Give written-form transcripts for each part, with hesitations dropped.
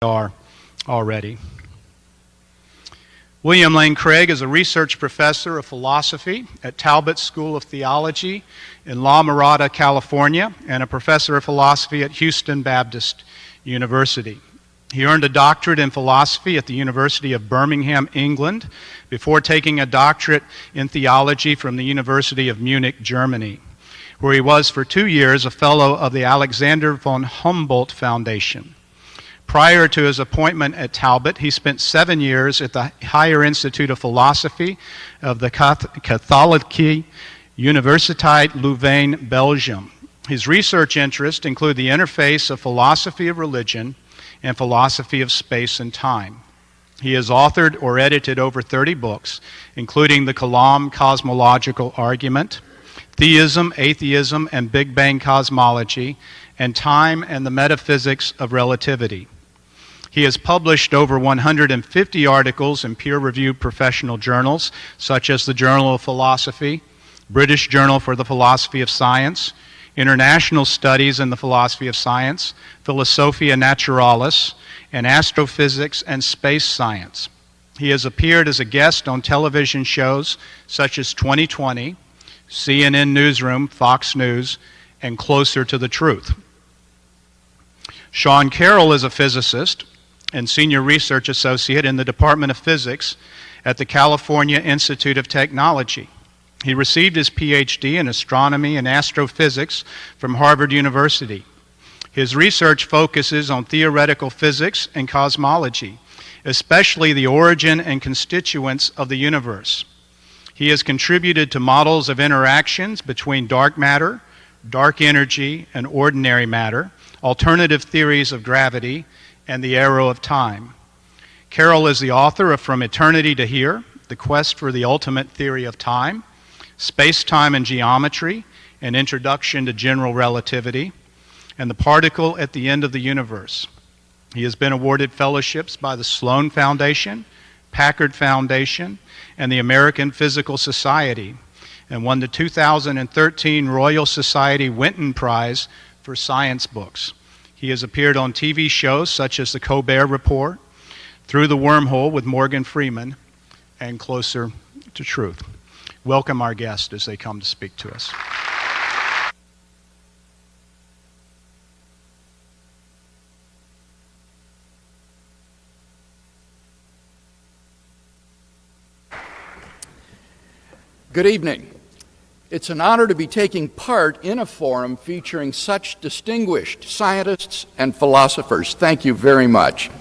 are already. William Lane Craig is a research professor of philosophy at Talbot School of Theology in La Mirada, California, and a professor of philosophy at Houston Baptist University. He earned a doctorate in philosophy at the University of Birmingham, England, before taking a doctorate in theology from the University of Munich, Germany, where he was for 2 years a fellow of the Alexander von Humboldt Foundation. Prior to his appointment at Talbot, he spent 7 years at the Higher Institute of Philosophy of the Katholieke Universiteit Leuven, Belgium. His research interests include the interface of philosophy of religion and philosophy of space and time. He has authored or edited over 30 books, including The Kalam Cosmological Argument, Theism, Atheism, and Big Bang Cosmology, and Time and the Metaphysics of Relativity. He has published over 150 articles in peer-reviewed professional journals, such as the Journal of Philosophy, British Journal for the Philosophy of Science, International Studies in the Philosophy of Science, Philosophia Naturalis, and Astrophysics and Space Science. He has appeared as a guest on television shows such as 2020, CNN Newsroom, Fox News, and Closer to the Truth. Sean Carroll is a physicist and senior research associate in the Department of Physics at the California Institute of Technology. He received his PhD in astronomy and astrophysics from Harvard University. His research focuses on theoretical physics and cosmology, especially the origin and constituents of the universe. He has contributed to models of interactions between dark matter, dark energy, and ordinary matter, alternative theories of gravity, and the arrow of time. Carroll is the author of From Eternity to Here, The Quest for the Ultimate Theory of Time, Space-Time and Geometry, An Introduction to General Relativity, and The Particle at the End of the Universe. He has been awarded fellowships by the Sloan Foundation, Packard Foundation, and the American Physical Society, and won the 2013 Royal Society Winton Prize for Science Books. He has appeared on TV shows such as The Colbert Report, Through the Wormhole with Morgan Freeman, and Closer to Truth. Welcome our guests as they come to speak to us. Good evening. It's an honor to be taking part in a forum featuring such distinguished scientists and philosophers. Thank you very much.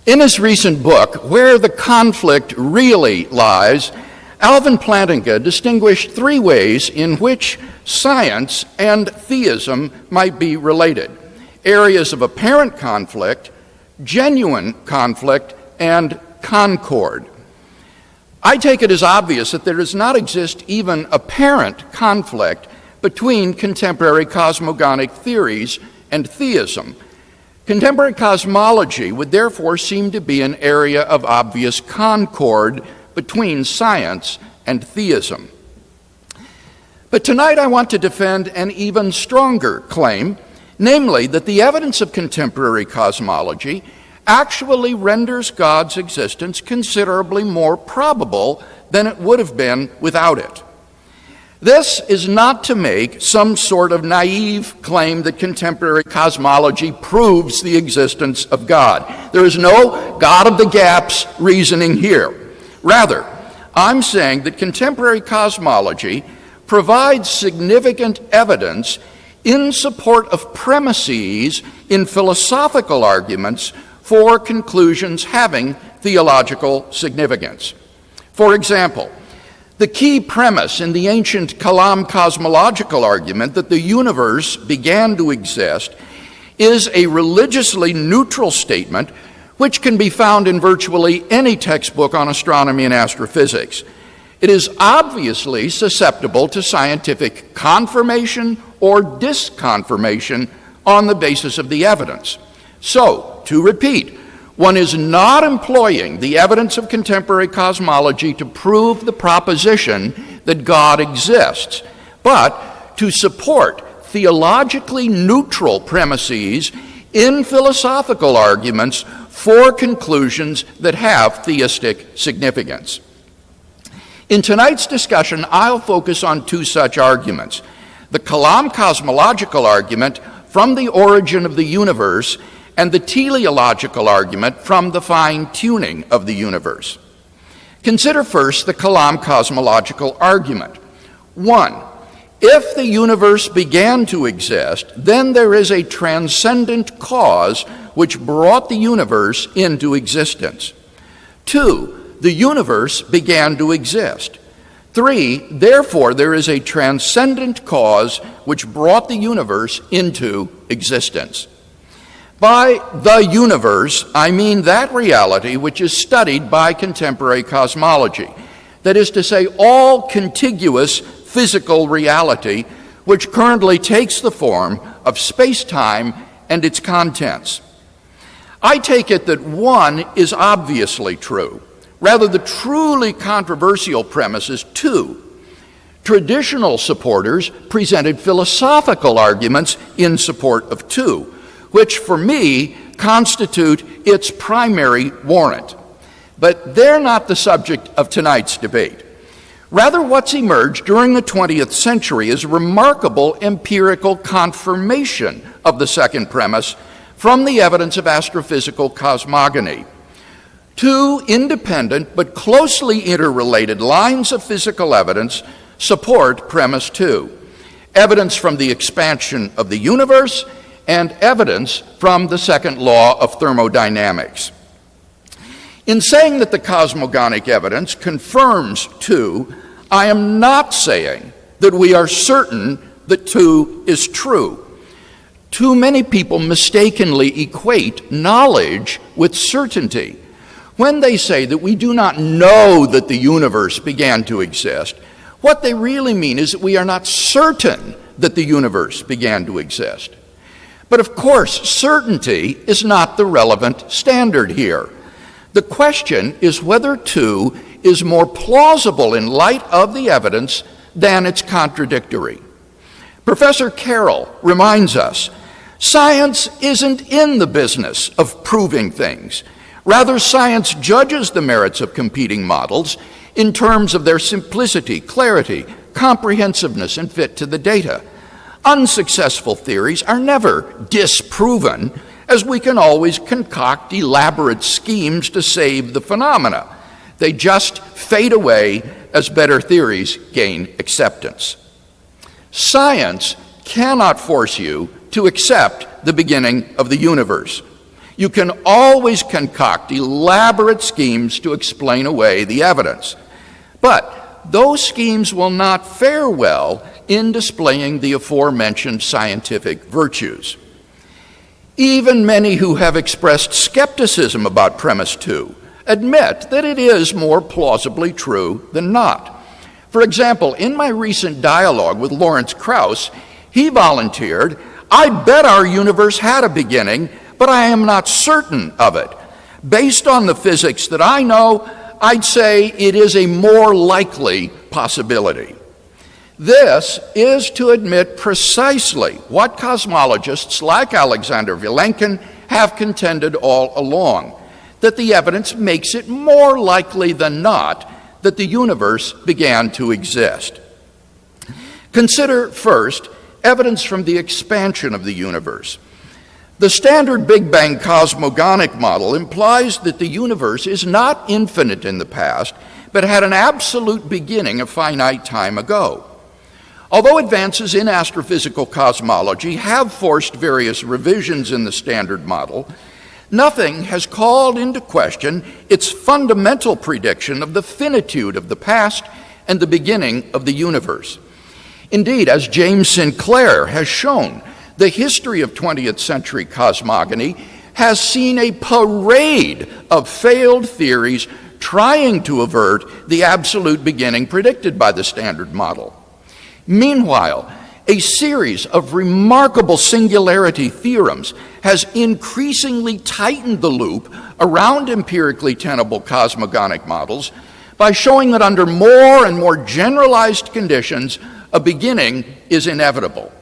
In his recent book, Where the Conflict Really Lies, Alvin Plantinga distinguished 3 ways in which science and theism might be related: areas of apparent conflict, genuine conflict, and concord. I take it as obvious that there does not exist even apparent conflict between contemporary cosmogonic theories and theism. Contemporary cosmology would therefore seem to be an area of obvious concord between science and theism. But tonight I want to defend an even stronger claim, namely that the evidence of contemporary cosmology actually renders God's existence considerably more probable than it would have been without it. This is not to make some sort of naive claim that contemporary cosmology proves the existence of God. There is no God of the gaps reasoning here. Rather, I'm saying that contemporary cosmology provides significant evidence in support of premises in philosophical arguments for conclusions having theological significance. For example, the key premise in the ancient Kalam cosmological argument that the universe began to exist is a religiously neutral statement which can be found in virtually any textbook on astronomy and astrophysics. It is obviously susceptible to scientific confirmation or disconfirmation on the basis of the evidence. So, to repeat, one is not employing the evidence of contemporary cosmology to prove the proposition that God exists, but to support theologically neutral premises in philosophical arguments for conclusions that have theistic significance. In tonight's discussion, I'll focus on two such arguments: the Kalam cosmological argument from the origin of the universe, and the teleological argument from the fine-tuning of the universe. Consider first the Kalam cosmological argument. 1. If the universe began to exist, then there is a transcendent cause which brought the universe into existence. 2. The universe began to exist. 3. Therefore, there is a transcendent cause which brought the universe into existence. By the universe, I mean that reality which is studied by contemporary cosmology. That is to say, all contiguous physical reality which currently takes the form of space-time and its contents. I take it that 1 is obviously true. Rather, the truly controversial premise is 2. Traditional supporters presented philosophical arguments in support of 2, which for me constitute its primary warrant. But they're not the subject of tonight's debate. Rather, what's emerged during the 20th century is a remarkable empirical confirmation of the second premise from the evidence of astrophysical cosmogony. 2 independent but closely interrelated lines of physical evidence support premise 2: evidence from the expansion of the universe and evidence from the second law of thermodynamics. In saying that the cosmogonic evidence confirms 2, I am not saying that we are certain that 2 is true. Too many people mistakenly equate knowledge with certainty. When they say that we do not know that the universe began to exist, what they really mean is that we are not certain that the universe began to exist. But of course, certainty is not the relevant standard here. The question is whether 2 is more plausible in light of the evidence than it's contradictory. Professor Carroll reminds us, science isn't in the business of proving things. Rather, science judges the merits of competing models in terms of their simplicity, clarity, comprehensiveness, and fit to the data. Unsuccessful theories are never disproven, as we can always concoct elaborate schemes to save the phenomena. They just fade away as better theories gain acceptance. Science cannot force you to accept the beginning of the universe. You can always concoct elaborate schemes to explain away the evidence. But those schemes will not fare well in displaying the aforementioned scientific virtues. Even many who have expressed skepticism about premise 2 admit that it is more plausibly true than not. For example, in my recent dialogue with Lawrence Krauss, he volunteered, "I bet our universe had a beginning, but I am not certain of it. Based on the physics that I know, I'd say it is a more likely possibility." This is to admit precisely what cosmologists like Alexander Vilenkin have contended all along, that the evidence makes it more likely than not that the universe began to exist. Consider first evidence from the expansion of the universe. The standard Big Bang cosmogonic model implies that the universe is not infinite in the past, but had an absolute beginning a finite time ago. Although advances in astrophysical cosmology have forced various revisions in the standard model, nothing has called into question its fundamental prediction of the finitude of the past and the beginning of the universe. Indeed, as James Sinclair has shown, the history of 20th century cosmogony has seen a parade of failed theories trying to avert the absolute beginning predicted by the standard model. Meanwhile, a series of remarkable singularity theorems has increasingly tightened the loop around empirically tenable cosmogonic models by showing that under more and more generalized conditions, a beginning is inevitable.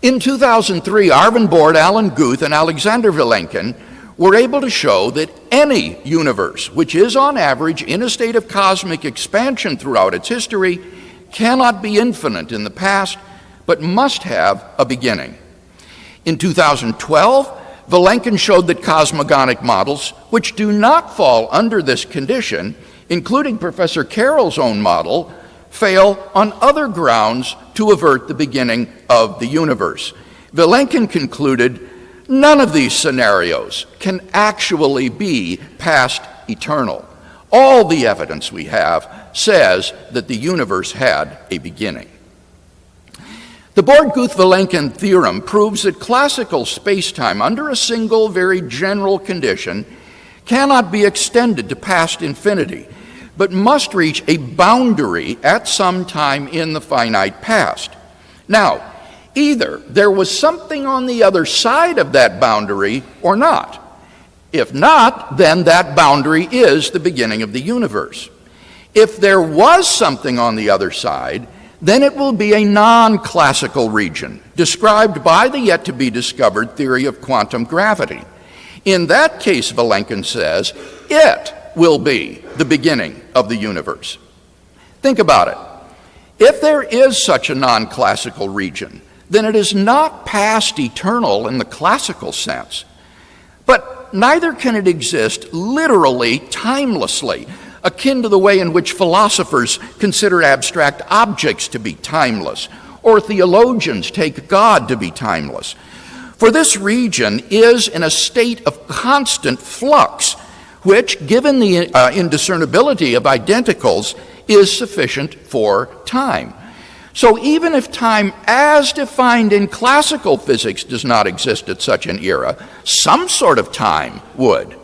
In 2003, Arvin Bord, Alan Guth, and Alexander Vilenkin were able to show that any universe, which is on average in a state of cosmic expansion throughout its history, cannot be infinite in the past, but must have a beginning. In 2012, Vilenkin showed that cosmogonic models, which do not fall under this condition, including Professor Carroll's own model, fail on other grounds to avert the beginning of the universe. Vilenkin concluded none of these scenarios can actually be past eternal. All the evidence we have says that the universe had a beginning. The Bord-Guth-Vilenkin theorem proves that classical space-time, under a single, very general condition, cannot be extended to past infinity, but must reach a boundary at some time in the finite past. Now, either there was something on the other side of that boundary or not. If not, then that boundary is the beginning of the universe. If there was something on the other side, then it will be a non-classical region, described by the yet-to-be-discovered theory of quantum gravity. In that case, Vilenkin says, it will be the beginning of the universe. Think about it. If there is such a non-classical region, then it is not past eternal in the classical sense, but neither can it exist literally timelessly, akin to the way in which philosophers consider abstract objects to be timeless, or theologians take God to be timeless. For this region is in a state of constant flux, which, given the indiscernibility of identicals, is sufficient for time. So even if time as defined in classical physics does not exist at such an era, some sort of time would.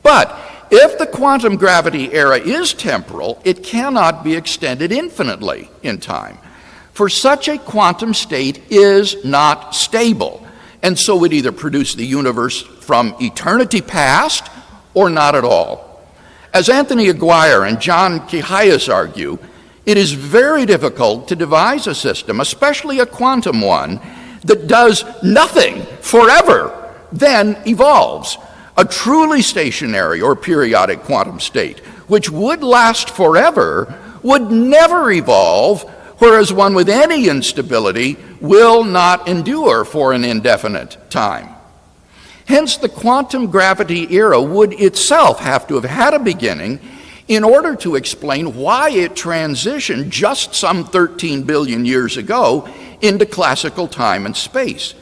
But if the quantum gravity era is temporal, it cannot be extended infinitely in time. For such a quantum state is not stable, and so would either produce the universe from eternity past or not at all. As Anthony Aguirre and John Kihayas argue, it is very difficult to devise a system, especially a quantum one, that does nothing forever, then evolves. A truly stationary or periodic quantum state, which would last forever, would never evolve, whereas one with any instability will not endure for an indefinite time. Hence, the quantum gravity era would itself have to have had a beginning in order to explain why it transitioned just some 13 billion years ago into classical time and space.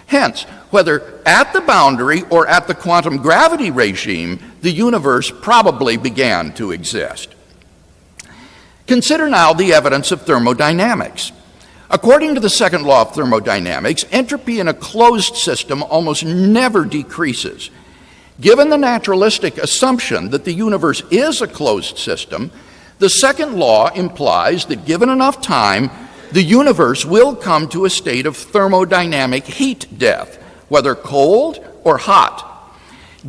Hence, whether at the boundary or at the quantum gravity regime, the universe probably began to exist. Consider now the evidence of thermodynamics. According to the second law of thermodynamics, entropy in a closed system almost never decreases. Given the naturalistic assumption that the universe is a closed system, the second law implies that given enough time, the universe will come to a state of thermodynamic heat death, whether cold or hot.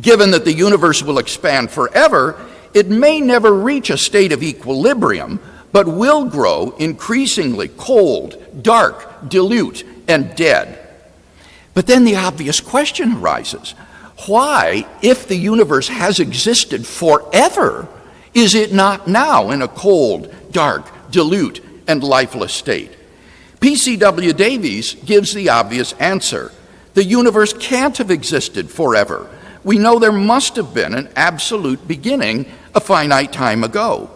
Given that the universe will expand forever, it may never reach a state of equilibrium, but will grow increasingly cold, dark, dilute, and dead. But then the obvious question arises: why, if the universe has existed forever, is it not now in a cold, dark, dilute, and lifeless state? P.C.W. Davies gives the obvious answer. The universe can't have existed forever. We know there must have been an absolute beginning a finite time ago.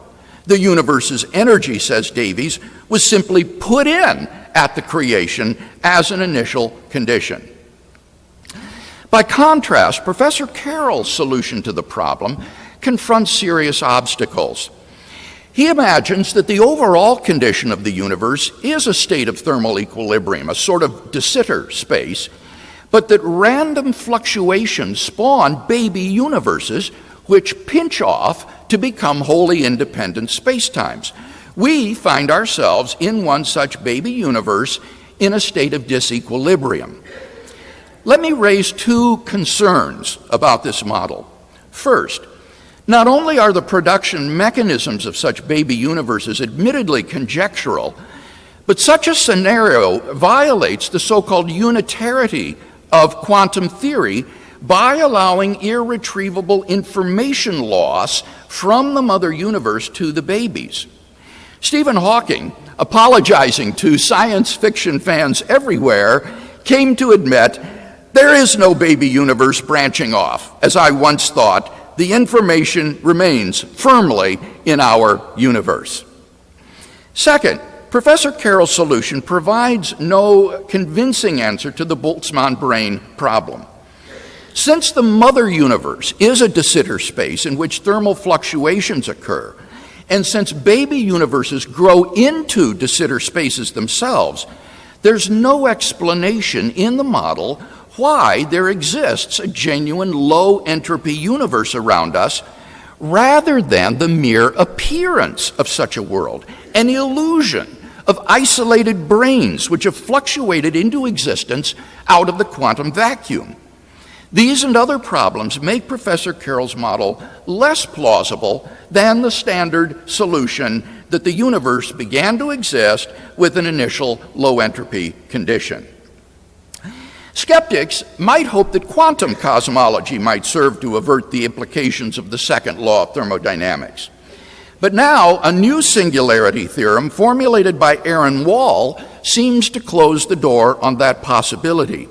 The universe's energy, says Davies, was simply put in at the creation as an initial condition. By contrast, Professor Carroll's solution to the problem confronts serious obstacles. He imagines that the overall condition of the universe is a state of thermal equilibrium, a sort of de Sitter space, but that random fluctuations spawn baby universes which pinch off to become wholly independent spacetimes. We find ourselves in one such baby universe in a state of disequilibrium. Let me raise two concerns about this model. First, not only are the production mechanisms of such baby universes admittedly conjectural, But such a scenario violates the so-called unitarity of quantum theory by allowing irretrievable information loss from the mother universe to the babies. Stephen Hawking, apologizing to science fiction fans everywhere, came to admit, there is no baby universe branching off. As I once thought, the information remains firmly in our universe. Second, Professor Carroll's solution provides no convincing answer to the Boltzmann brain problem. Since the mother universe is a de Sitter space in which thermal fluctuations occur, and since baby universes grow into de Sitter spaces themselves, there's no explanation in the model why there exists a genuine low entropy universe around us rather than the mere appearance of such a world, an illusion of isolated brains which have fluctuated into existence out of the quantum vacuum. These and other problems make Professor Carroll's model less plausible than the standard solution that the universe began to exist with an initial low entropy condition. Skeptics might hope that quantum cosmology might serve to avert the implications of the second law of thermodynamics. But now, a new singularity theorem formulated by Aaron Wall seems to close the door on that possibility.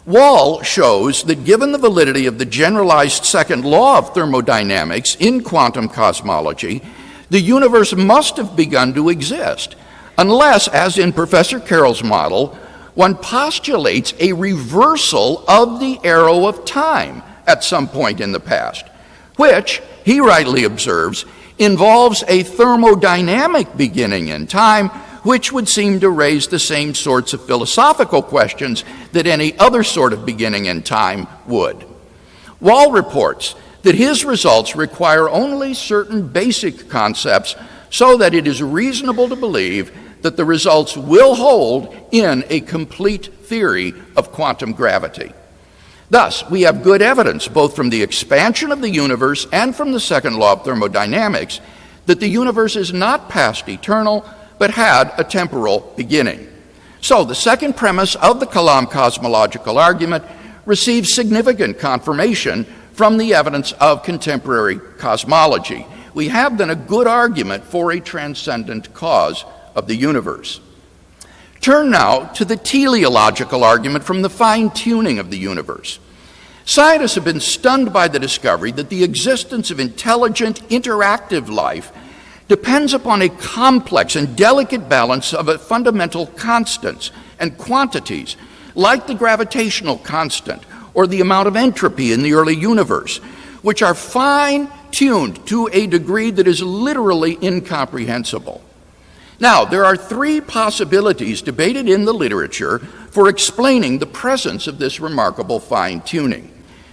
Wall shows that given the validity of the generalized second law of thermodynamics in quantum cosmology, the universe must have begun to exist, unless, as in Professor Carroll's model, one postulates a reversal of the arrow of time at some point in the past, which, he rightly observes, involves a thermodynamic beginning in time, which would seem to raise the same sorts of philosophical questions that any other sort of beginning in time would. Wall reports that his results require only certain basic concepts so that it is reasonable to believe that the results will hold in a complete theory of quantum gravity. Thus, we have good evidence, both from the expansion of the universe and from the second law of thermodynamics, that the universe is not past eternal, but had a temporal beginning. So the second premise of the Kalam cosmological argument receives significant confirmation from the evidence of contemporary cosmology. We have then a good argument for a transcendent cause of the universe. Turn now to the teleological argument from the fine-tuning of the universe. Scientists have been stunned by the discovery that the existence of intelligent, interactive life depends upon a complex and delicate balance of fundamental constants and quantities, like the gravitational constant or the amount of entropy in the early universe, which are fine-tuned to a degree that is literally incomprehensible. Now, there are three possibilities debated in the literature for explaining the presence of this remarkable fine-tuning: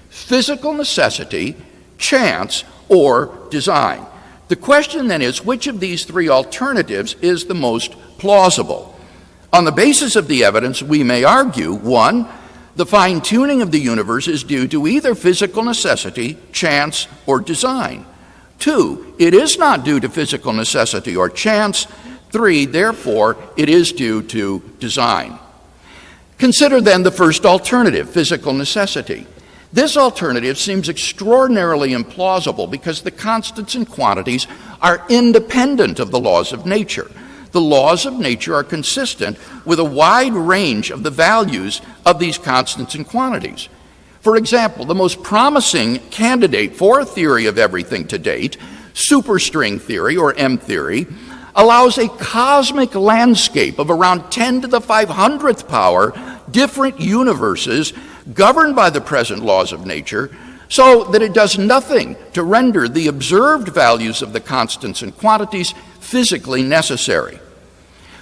physical necessity, chance, or design. The question then is, which of these three alternatives is the most plausible? On the basis of the evidence, we may argue, 1, the fine-tuning of the universe is due to either physical necessity, chance, or design. 2, it is not due to physical necessity or chance. 3, therefore, it is due to design. Consider then the first alternative, physical necessity. This alternative seems extraordinarily implausible because the constants and quantities are independent of the laws of nature. The laws of nature are consistent with a wide range of the values of these constants and quantities. For example, the most promising candidate for a theory of everything to date, superstring theory or M theory, allows a cosmic landscape of around 10 to the 500th power different universes governed by the present laws of nature, so that it does nothing to render the observed values of the constants and quantities physically necessary.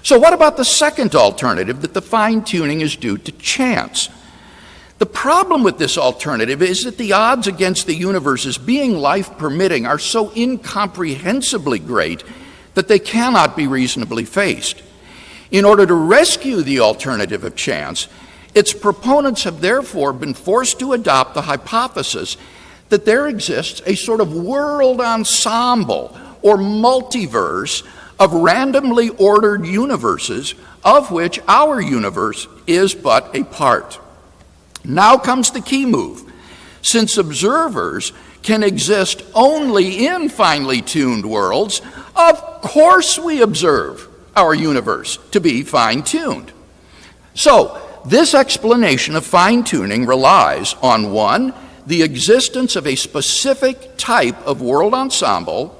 So what about the second alternative, that the fine-tuning is due to chance? The problem with this alternative is that the odds against the universe's being life-permitting are so incomprehensibly great that they cannot be reasonably faced. In order to rescue the alternative of chance, its proponents have therefore been forced to adopt the hypothesis that there exists a sort of world ensemble or multiverse of randomly ordered universes, of which our universe is but a part. Now comes the key move. Since observers can exist only in finely tuned worlds, of course we observe our universe to be fine-tuned. So, this explanation of fine-tuning relies on 1, the existence of a specific type of world ensemble,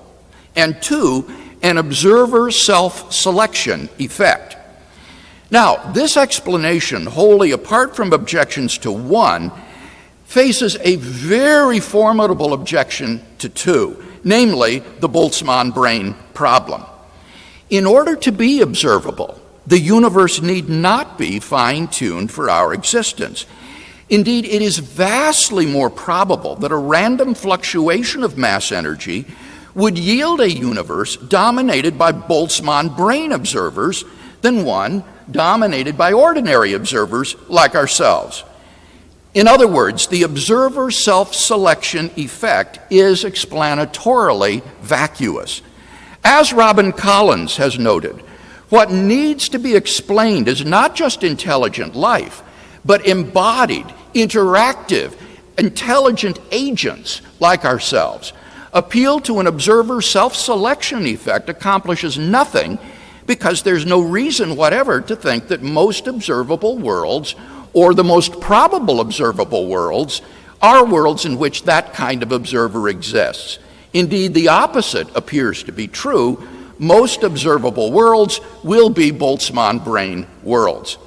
and 2, an observer self-selection effect. Now, this explanation, wholly apart from objections to 1, faces a very formidable objection to 2, namely the Boltzmann brain problem. In order to be observable, the universe need not be fine-tuned for our existence. Indeed, it is vastly more probable that a random fluctuation of mass energy would yield a universe dominated by Boltzmann brain observers than one dominated by ordinary observers like ourselves. In other words, the observer self-selection effect is explanatorily vacuous. As Robin Collins has noted, what needs to be explained is not just intelligent life, but embodied, interactive, intelligent agents like ourselves. Appeal to an observer self-selection effect accomplishes nothing because there's no reason whatever to think that most observable worlds or the most probable observable worlds are worlds in which that kind of observer exists. Indeed, the opposite appears to be true. Most observable worlds will be Boltzmann brain worlds.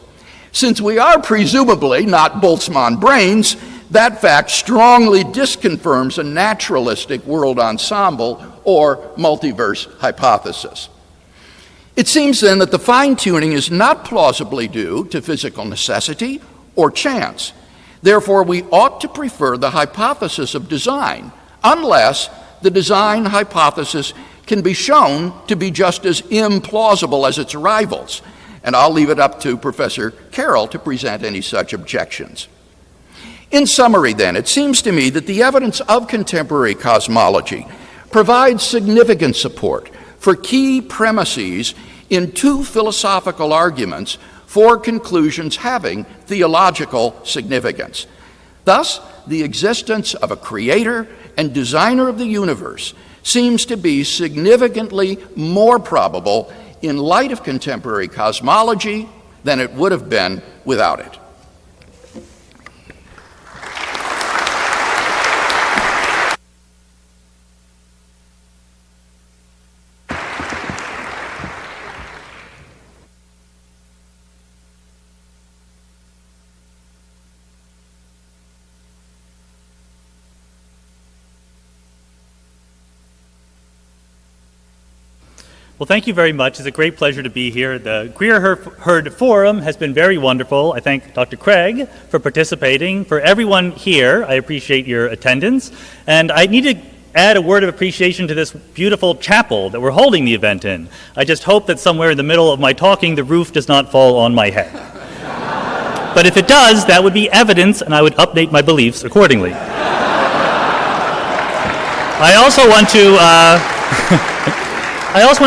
Since we are presumably not Boltzmann brains, that fact strongly disconfirms a naturalistic world ensemble or multiverse hypothesis. It seems then that the fine-tuning is not plausibly due to physical necessity or chance. Therefore, we ought to prefer the hypothesis of design, unless the design hypothesis can be shown to be just as implausible as its rivals. And I'll leave it up to Professor Carroll to present any such objections. In summary, then, it seems to me that the evidence of contemporary cosmology provides significant support for key premises in 2 philosophical arguments for conclusions having theological significance. Thus, the existence of a creator and designer of the universe seems to be significantly more probable in light of contemporary cosmology than it would have been without it. Well, thank you very much. It's a great pleasure to be here. The Queer Herd Forum has been very wonderful. I thank Dr. Craig for participating. For everyone here, I appreciate your attendance. And I need to add a word of appreciation to this beautiful chapel that we're holding the event in. I just hope that somewhere in the middle of my talking, the roof does not fall on my head. But if it does, that would be evidence, and I would update my beliefs accordingly. I also want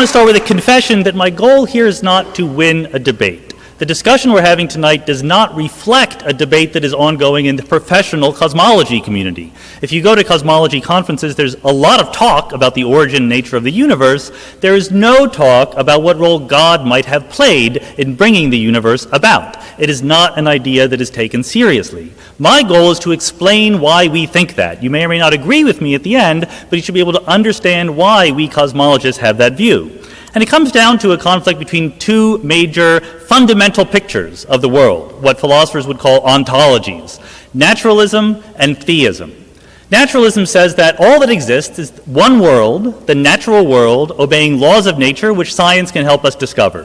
to start with a confession that my goal here is not to win a debate. The discussion we're having tonight does not reflect a debate that is ongoing in the professional cosmology community. If you go to cosmology conferences, there's a lot of talk about the origin and nature of the universe. There is no talk about what role God might have played in bringing the universe about. It is not an idea that is taken seriously. My goal is to explain why we think that. You may or may not agree with me at the end, but you should be able to understand why we cosmologists have that view. And it comes down to a conflict between 2 major fundamental pictures of the world, what philosophers would call ontologies: naturalism and theism. Naturalism says that all that exists is one world, the natural world, obeying laws of nature which science can help us discover.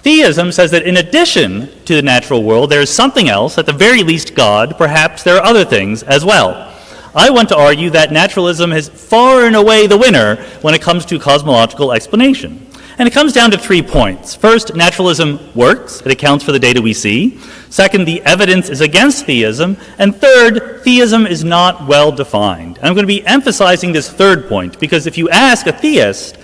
Theism says that in addition to the natural world, there is something else, at the very least God, perhaps there are other things as well. I want to argue that naturalism is far and away the winner when it comes to cosmological explanation. And it comes down to 3 points. First, naturalism works. It accounts for the data we see. Second, the evidence is against theism. And third, theism is not well defined. And I'm going to be emphasizing this 3rd point because if you ask a theist,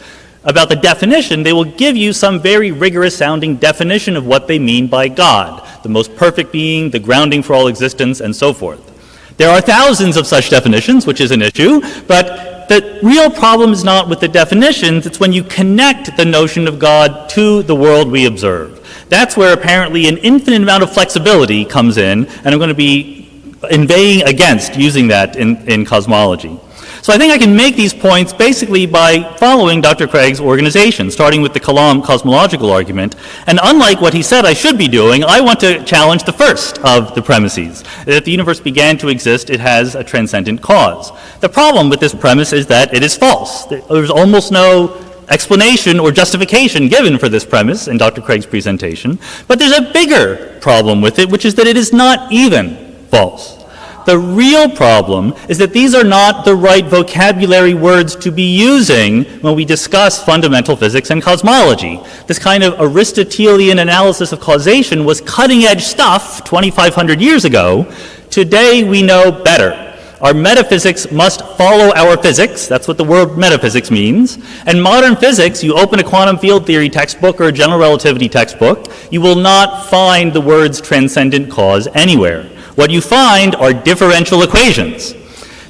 about the definition, they will give you some very rigorous sounding definition of what they mean by God, the most perfect being, the grounding for all existence, and so forth. There are thousands of such definitions, which is an issue, but the real problem is not with the definitions, it's when you connect the notion of God to the world we observe. That's where apparently an infinite amount of flexibility comes in, and I'm going to be inveighing against using that in cosmology. So I think I can make these points basically by following Dr. Craig's organization, starting with the Kalam cosmological argument. And unlike what he said I should be doing, I want to challenge the first of the premises. That if the universe began to exist, it has a transcendent cause. The problem with this premise is that it is false. There's almost no explanation or justification given for this premise in Dr. Craig's presentation. But there's a bigger problem with it, which is that it is not even false. The real problem is that these are not the right vocabulary words to be using when we discuss fundamental physics and cosmology. This kind of Aristotelian analysis of causation was cutting-edge stuff 2,500 years ago. Today we know better. Our metaphysics must follow our physics. That's what the word metaphysics means. And modern physics, you open a quantum field theory textbook or a general relativity textbook, you will not find the words transcendent cause anywhere. What you find are differential equations.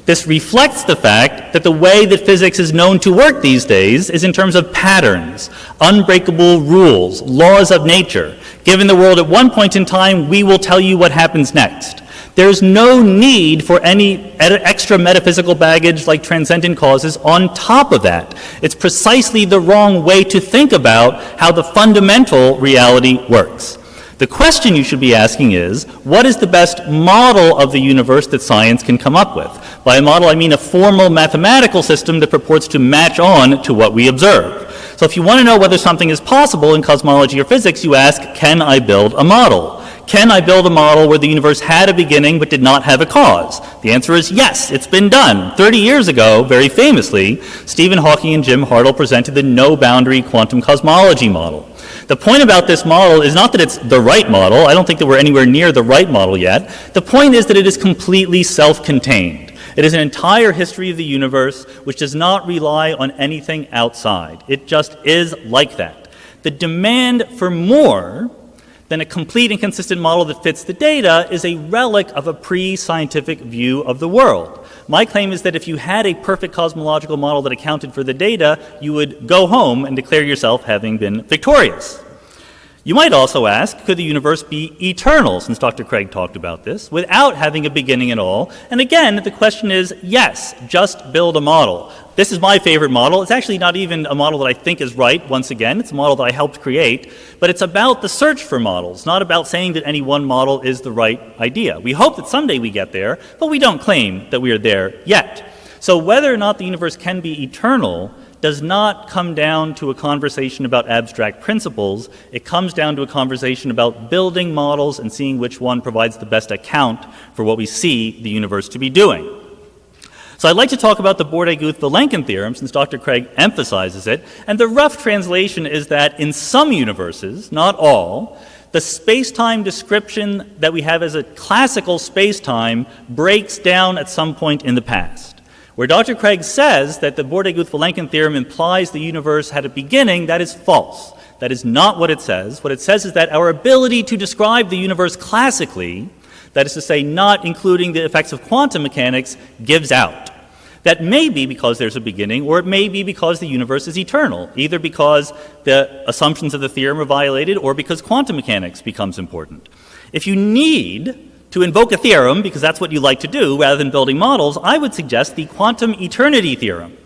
This reflects the fact that the way that physics is known to work these days is in terms of patterns, unbreakable rules, laws of nature. Given the world at one point in time, we will tell you what happens next. There's no need for any extra metaphysical baggage like transcendent causes on top of that. It's precisely the wrong way to think about how the fundamental reality works. The question you should be asking is, what is the best model of the universe that science can come up with? By a model, I mean a formal mathematical system that purports to match on to what we observe. So if you want to know whether something is possible in cosmology or physics, you ask, can I build a model? Can I build a model where the universe had a beginning but did not have a cause? The answer is yes, it's been done. 30 years ago, very famously, Stephen Hawking and Jim Hartle presented the no-boundary quantum cosmology model. The point about this model is not that it's the right model. I don't think that we're anywhere near the right model yet. The point is that it is completely self-contained. It is an entire history of the universe which does not rely on anything outside. It just is like that. The demand for more than a complete and consistent model that fits the data is a relic of a pre-scientific view of the world. My claim is that if you had a perfect cosmological model that accounted for the data, you would go home and declare yourself having been victorious. You might also ask, could the universe be eternal, since Dr. Craig talked about this, without having a beginning at all? And again, the question is, yes, just build a model. This is my favorite model. It's actually not even a model that I think is right, once again. It's a model that I helped create. But it's about the search for models, not about saying that any one model is the right idea. We hope that someday we get there, but we don't claim that we are there yet. So whether or not the universe can be eternal does not come down to a conversation about abstract principles. It comes down to a conversation about building models and seeing which one provides the best account for what we see the universe to be doing. So I'd like to talk about the Bordet-Guth-Vilenkin theorem, since Dr. Craig emphasizes it. And the rough translation is that in some universes, not all, the space-time description that we have as a classical space-time breaks down at some point in the past. Where Dr. Craig says that the Bordet-Guth-Vilenkin theorem implies the universe had a beginning, that is false. That is not what it says. What it says is that our ability to describe the universe classically, that is to say, not including the effects of quantum mechanics, gives out. That may be because there's a beginning, or it may be because the universe is eternal, either because the assumptions of the theorem are violated or because quantum mechanics becomes important. If you need to invoke a theorem, because that's what you like to do, rather than building models, I would suggest the quantum eternity theorem.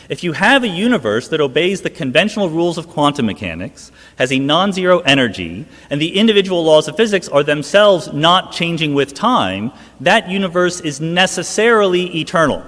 If you have a universe that obeys the conventional rules of quantum mechanics, has a non-zero energy, and the individual laws of physics are themselves not changing with time, that universe is necessarily eternal.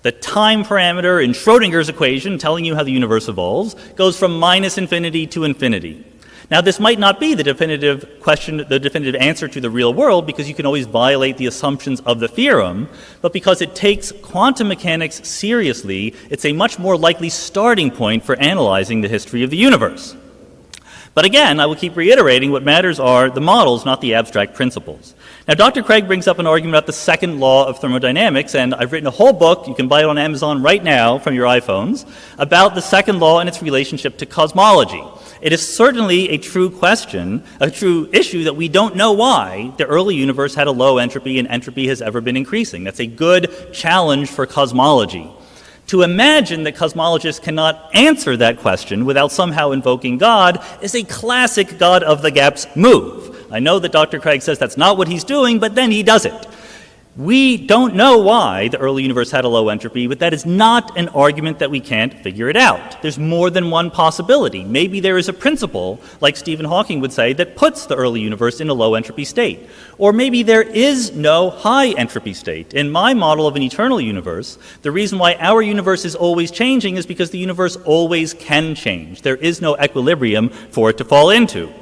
The time parameter in Schrödinger's equation, telling you how the universe evolves, goes from minus infinity to infinity. Now, this might not be the definitive question, the definitive answer to the real world, because you can always violate the assumptions of the theorem, but because it takes quantum mechanics seriously, it's a much more likely starting point for analyzing the history of the universe. But again, I will keep reiterating what matters are the models, not the abstract principles. Now, Dr. Craig brings up an argument about the second law of thermodynamics, and I've written a whole book, you can buy it on Amazon right now from your iPhones, about the second law and its relationship to cosmology. It is certainly a true question, a true issue that we don't know why the early universe had a low entropy and entropy has ever been increasing. That's a good challenge for cosmology. To imagine that cosmologists cannot answer that question without somehow invoking God is a classic God of the gaps move. I know that Dr. Craig says that's not what he's doing, but then he does it. We don't know why the early universe had a low entropy, but that is not an argument that we can't figure it out. There's more than one possibility. Maybe there is a principle, like Stephen Hawking would say, that puts the early universe in a low entropy state. Or maybe there is no high entropy state. In my model of an eternal universe, the reason why our universe is always changing is because the universe always can change. There is no equilibrium for it to fall into.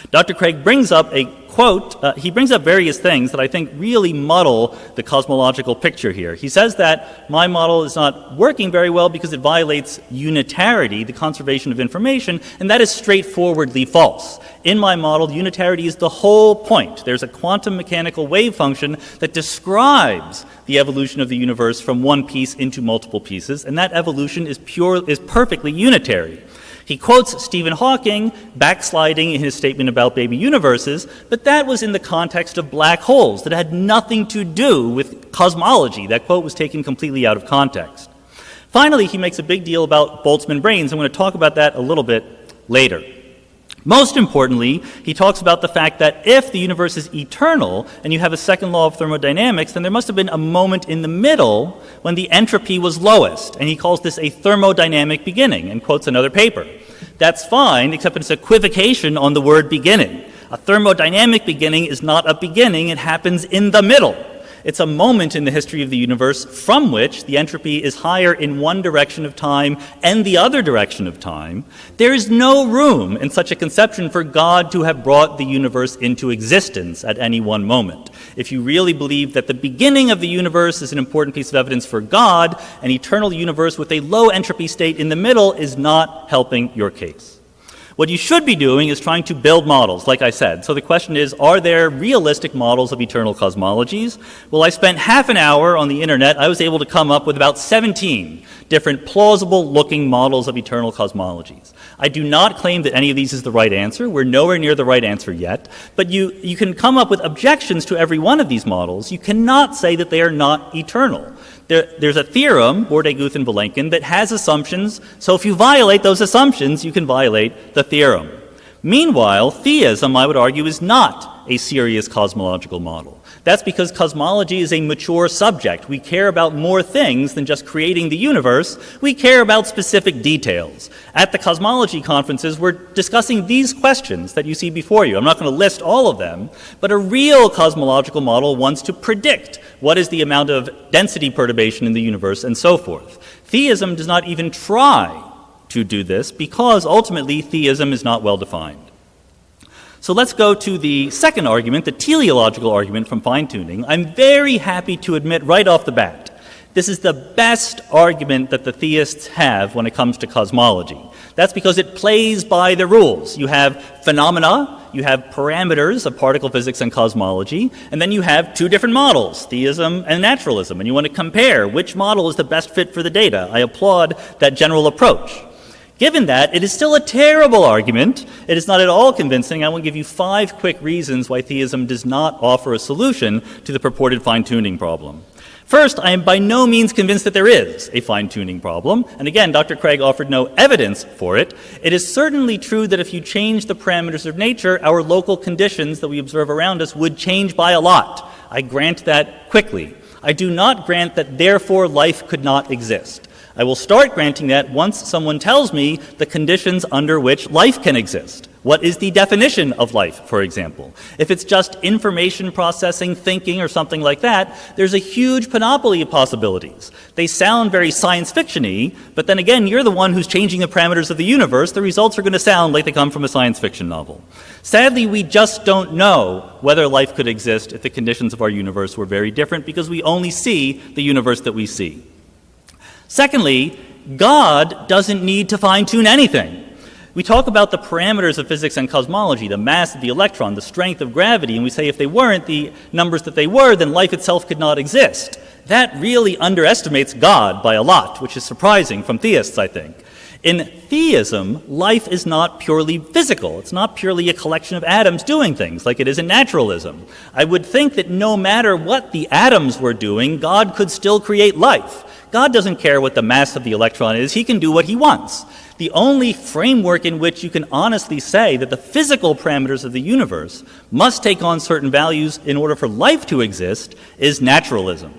Dr. Craig brings up a quote, he brings up various things that I think really muddle the cosmological picture here. He says that my model is not working very well because it violates unitarity, the conservation of information, and that is straightforwardly false. In my model, unitarity is the whole point. There's a quantum mechanical wave function that describes the evolution of the universe from one piece into multiple pieces, and that evolution is perfectly unitary. He quotes Stephen Hawking backsliding in his statement about baby universes, but that was in the context of black holes that had nothing to do with cosmology. That quote was taken completely out of context. Finally, he makes a big deal about Boltzmann brains. I'm going to talk about that a little bit later. Most importantly, he talks about the fact that if the universe is eternal and you have a second law of thermodynamics, then there must have been a moment in the middle when the entropy was lowest, and he calls this a thermodynamic beginning and quotes another paper. That's fine, except it's equivocation on the word beginning. A thermodynamic beginning is not a beginning, it happens in the middle. It's a moment in the history of the universe from which the entropy is higher in one direction of time and the other direction of time. There is no room in such a conception for God to have brought the universe into existence at any one moment. If you really believe that the beginning of the universe is an important piece of evidence for God, an eternal universe with a low entropy state in the middle is not helping your case. What you should be doing is trying to build models, like I said. So the question is, are there realistic models of eternal cosmologies? Well, I spent half an hour on the internet. I was able to come up with about 17 different plausible-looking models of eternal cosmologies. I do not claim that any of these is the right answer. We're nowhere near the right answer yet. But you can come up with objections to every one of these models. You cannot say that they are not eternal. There's a theorem, Borde-Guth-Vilenkin, that has assumptions, so if you violate those assumptions, you can violate the theorem. Meanwhile, theism, I would argue, is not a serious cosmological model. That's because cosmology is a mature subject. We care about more things than just creating the universe. We care about specific details. At the cosmology conferences, we're discussing these questions that you see before you. I'm not going to list all of them, but a real cosmological model wants to predict what is the amount of density perturbation in the universe and so forth. Theism does not even try to do this because ultimately theism is not well defined. So let's go to the second argument, the teleological argument from fine-tuning. I'm very happy to admit right off the bat, this is the best argument that the theists have when it comes to cosmology. That's because it plays by the rules. You have phenomena, you have parameters of particle physics and cosmology, and then you have two different models, theism and naturalism, and you want to compare which model is the best fit for the data. I applaud that general approach. Given that, it is still a terrible argument. It is not at all convincing. I will give you 5 quick reasons why theism does not offer a solution to the purported fine-tuning problem. First, I am by no means convinced that there is a fine-tuning problem. And again, Dr. Craig offered no evidence for it. It is certainly true that if you change the parameters of nature, our local conditions that we observe around us would change by a lot. I grant that quickly. I do not grant that therefore life could not exist. I will start granting that once someone tells me the conditions under which life can exist. What is the definition of life, for example? If it's just information processing, thinking, or something like that, there's a huge panoply of possibilities. They sound very science fiction-y, but then again, you're the one who's changing the parameters of the universe. The results are going to sound like they come from a science fiction novel. Sadly, we just don't know whether life could exist if the conditions of our universe were very different because we only see the universe that we see. Secondly, God doesn't need to fine-tune anything. We talk about the parameters of physics and cosmology, the mass of the electron, the strength of gravity, and we say if they weren't the numbers that they were, then life itself could not exist. That really underestimates God by a lot, which is surprising from theists, I think. In theism, life is not purely physical. It's not purely a collection of atoms doing things like it is in naturalism. I would think that no matter what the atoms were doing, God could still create life. God doesn't care what the mass of the electron is. He can do what he wants. The only framework in which you can honestly say that the physical parameters of the universe must take on certain values in order for life to exist is naturalism.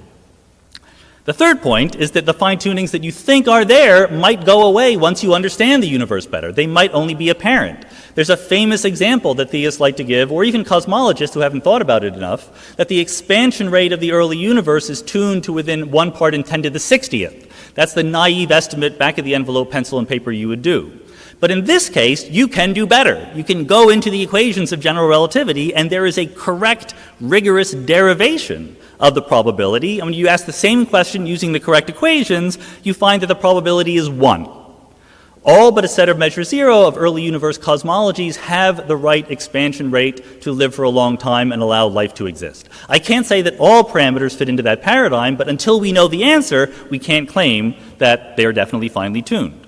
The third point is that the fine-tunings that you think are there might go away once you understand the universe better. They might only be apparent. There's a famous example that theists like to give, or even cosmologists who haven't thought about it enough, that the expansion rate of the early universe is tuned to within 1 part in 10 to the 60th. That's the naive estimate back of the envelope, pencil, and paper you would do. But in this case, you can do better. You can go into the equations of general relativity, and there is a correct, rigorous derivation of the probability. And when you ask the same question using the correct equations, you find that the probability is 1. All but a set of measure zero of early universe cosmologies have the right expansion rate to live for a long time and allow life to exist. I can't say that all parameters fit into that paradigm, but until we know the answer, we can't claim that they are definitely finely tuned.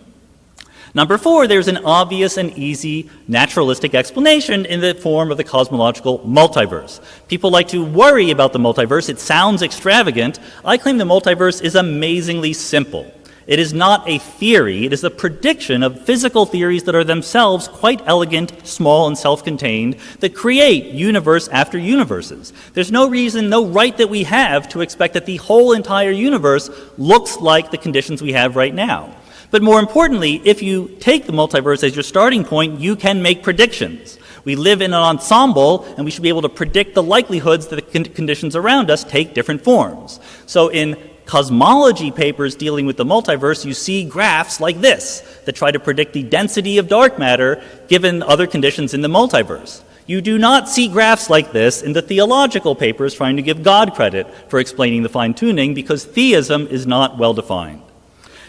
Number 4, there's an obvious and easy naturalistic explanation in the form of the cosmological multiverse. People like to worry about the multiverse. It sounds extravagant. I claim the multiverse is amazingly simple. It is not a theory. It is the prediction of physical theories that are themselves quite elegant, small, and self-contained that create universe after universes. There's no reason, no right that we have to expect that the whole entire universe looks like the conditions we have right now. But more importantly, if you take the multiverse as your starting point, you can make predictions. We live in an ensemble, and we should be able to predict the likelihoods that the conditions around us take different forms. So in cosmology papers dealing with the multiverse, you see graphs like this that try to predict the density of dark matter given other conditions in the multiverse. You do not see graphs like this in the theological papers trying to give God credit for explaining the fine-tuning because theism is not well-defined.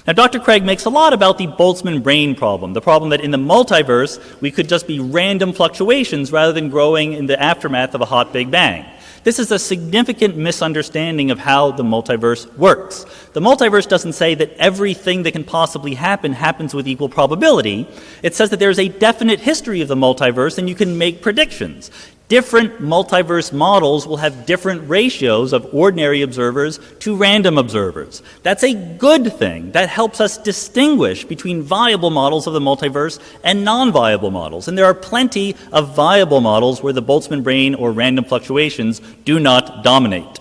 Now, Dr. Craig makes a lot about the Boltzmann brain problem, the problem that in the multiverse we could just be random fluctuations rather than growing in the aftermath of a hot Big Bang. This is a significant misunderstanding of how the multiverse works. The multiverse doesn't say that everything that can possibly happen happens with equal probability. It says that there's a definite history of the multiverse and you can make predictions. Different multiverse models will have different ratios of ordinary observers to random observers. That's a good thing. That helps us distinguish between viable models of the multiverse and non-viable models. And there are plenty of viable models where the Boltzmann brain or random fluctuations do not dominate.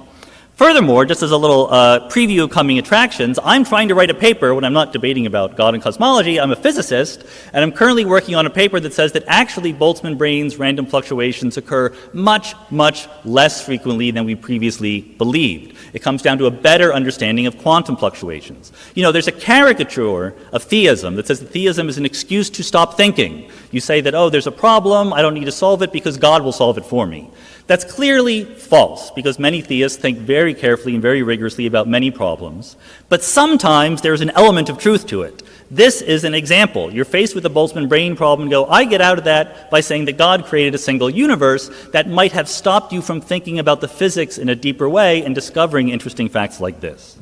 Furthermore, just as a little preview of coming attractions, I'm trying to write a paper when I'm not debating about God and cosmology. I'm a physicist, and I'm currently working on a paper that says that actually Boltzmann brains random fluctuations occur much, much less frequently than we previously believed. It comes down to a better understanding of quantum fluctuations. You know, there's a caricature of theism that says that theism is an excuse to stop thinking. You say that, oh, there's a problem, I don't need to solve it because God will solve it for me. That's clearly false, because many theists think very carefully and very rigorously about many problems. But sometimes there's an element of truth to it. This is an example. You're faced with a Boltzmann brain problem and go, I get out of that by saying that God created a single universe. That might have stopped you from thinking about the physics in a deeper way and discovering interesting facts like this.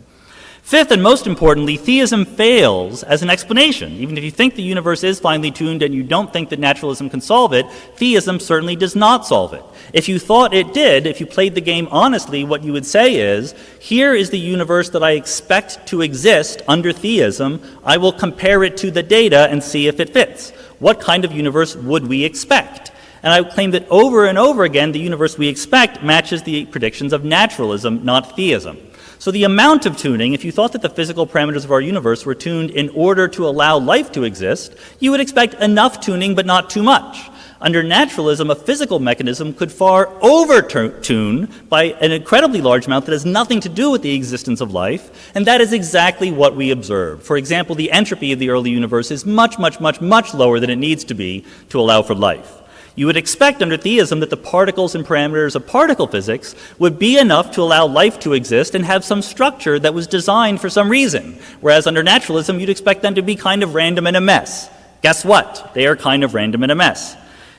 Fifth, and most importantly, theism fails as an explanation. Even if you think the universe is finely tuned and you don't think that naturalism can solve it, theism certainly does not solve it. If you thought it did, if you played the game honestly, what you would say is, here is the universe that I expect to exist under theism. I will compare it to the data and see if it fits. What kind of universe would we expect? And I claim that over and over again, the universe we expect matches the predictions of naturalism, not theism. So the amount of tuning, if you thought that the physical parameters of our universe were tuned in order to allow life to exist, you would expect enough tuning but not too much. Under naturalism, a physical mechanism could far over-tune by an incredibly large amount that has nothing to do with the existence of life, and that is exactly what we observe. For example, the entropy of the early universe is much, much, much, much lower than it needs to be to allow for life. You would expect under theism that the particles and parameters of particle physics would be enough to allow life to exist and have some structure that was designed for some reason, whereas under naturalism you'd expect them to be kind of random and a mess. Guess what? They are kind of random and a mess.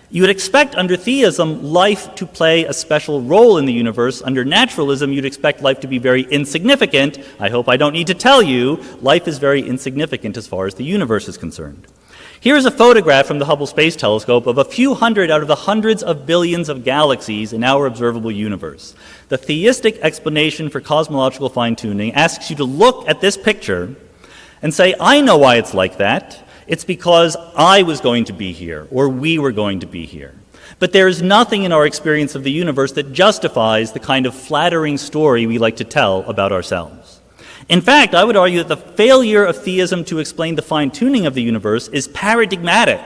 You would expect under theism life to play a special role in the universe. Under naturalism, you'd expect life to be very insignificant. I hope I don't need to tell you, life is very insignificant as far as the universe is concerned. Here's a photograph from the Hubble Space Telescope of a few hundred out of the hundreds of billions of galaxies in our observable universe. The theistic explanation for cosmological fine-tuning asks you to look at this picture and say, I know why it's like that. It's because I was going to be here, or we were going to be here. But there is nothing in our experience of the universe that justifies the kind of flattering story we like to tell about ourselves. In fact, I would argue that the failure of theism to explain the fine-tuning of the universe is paradigmatic.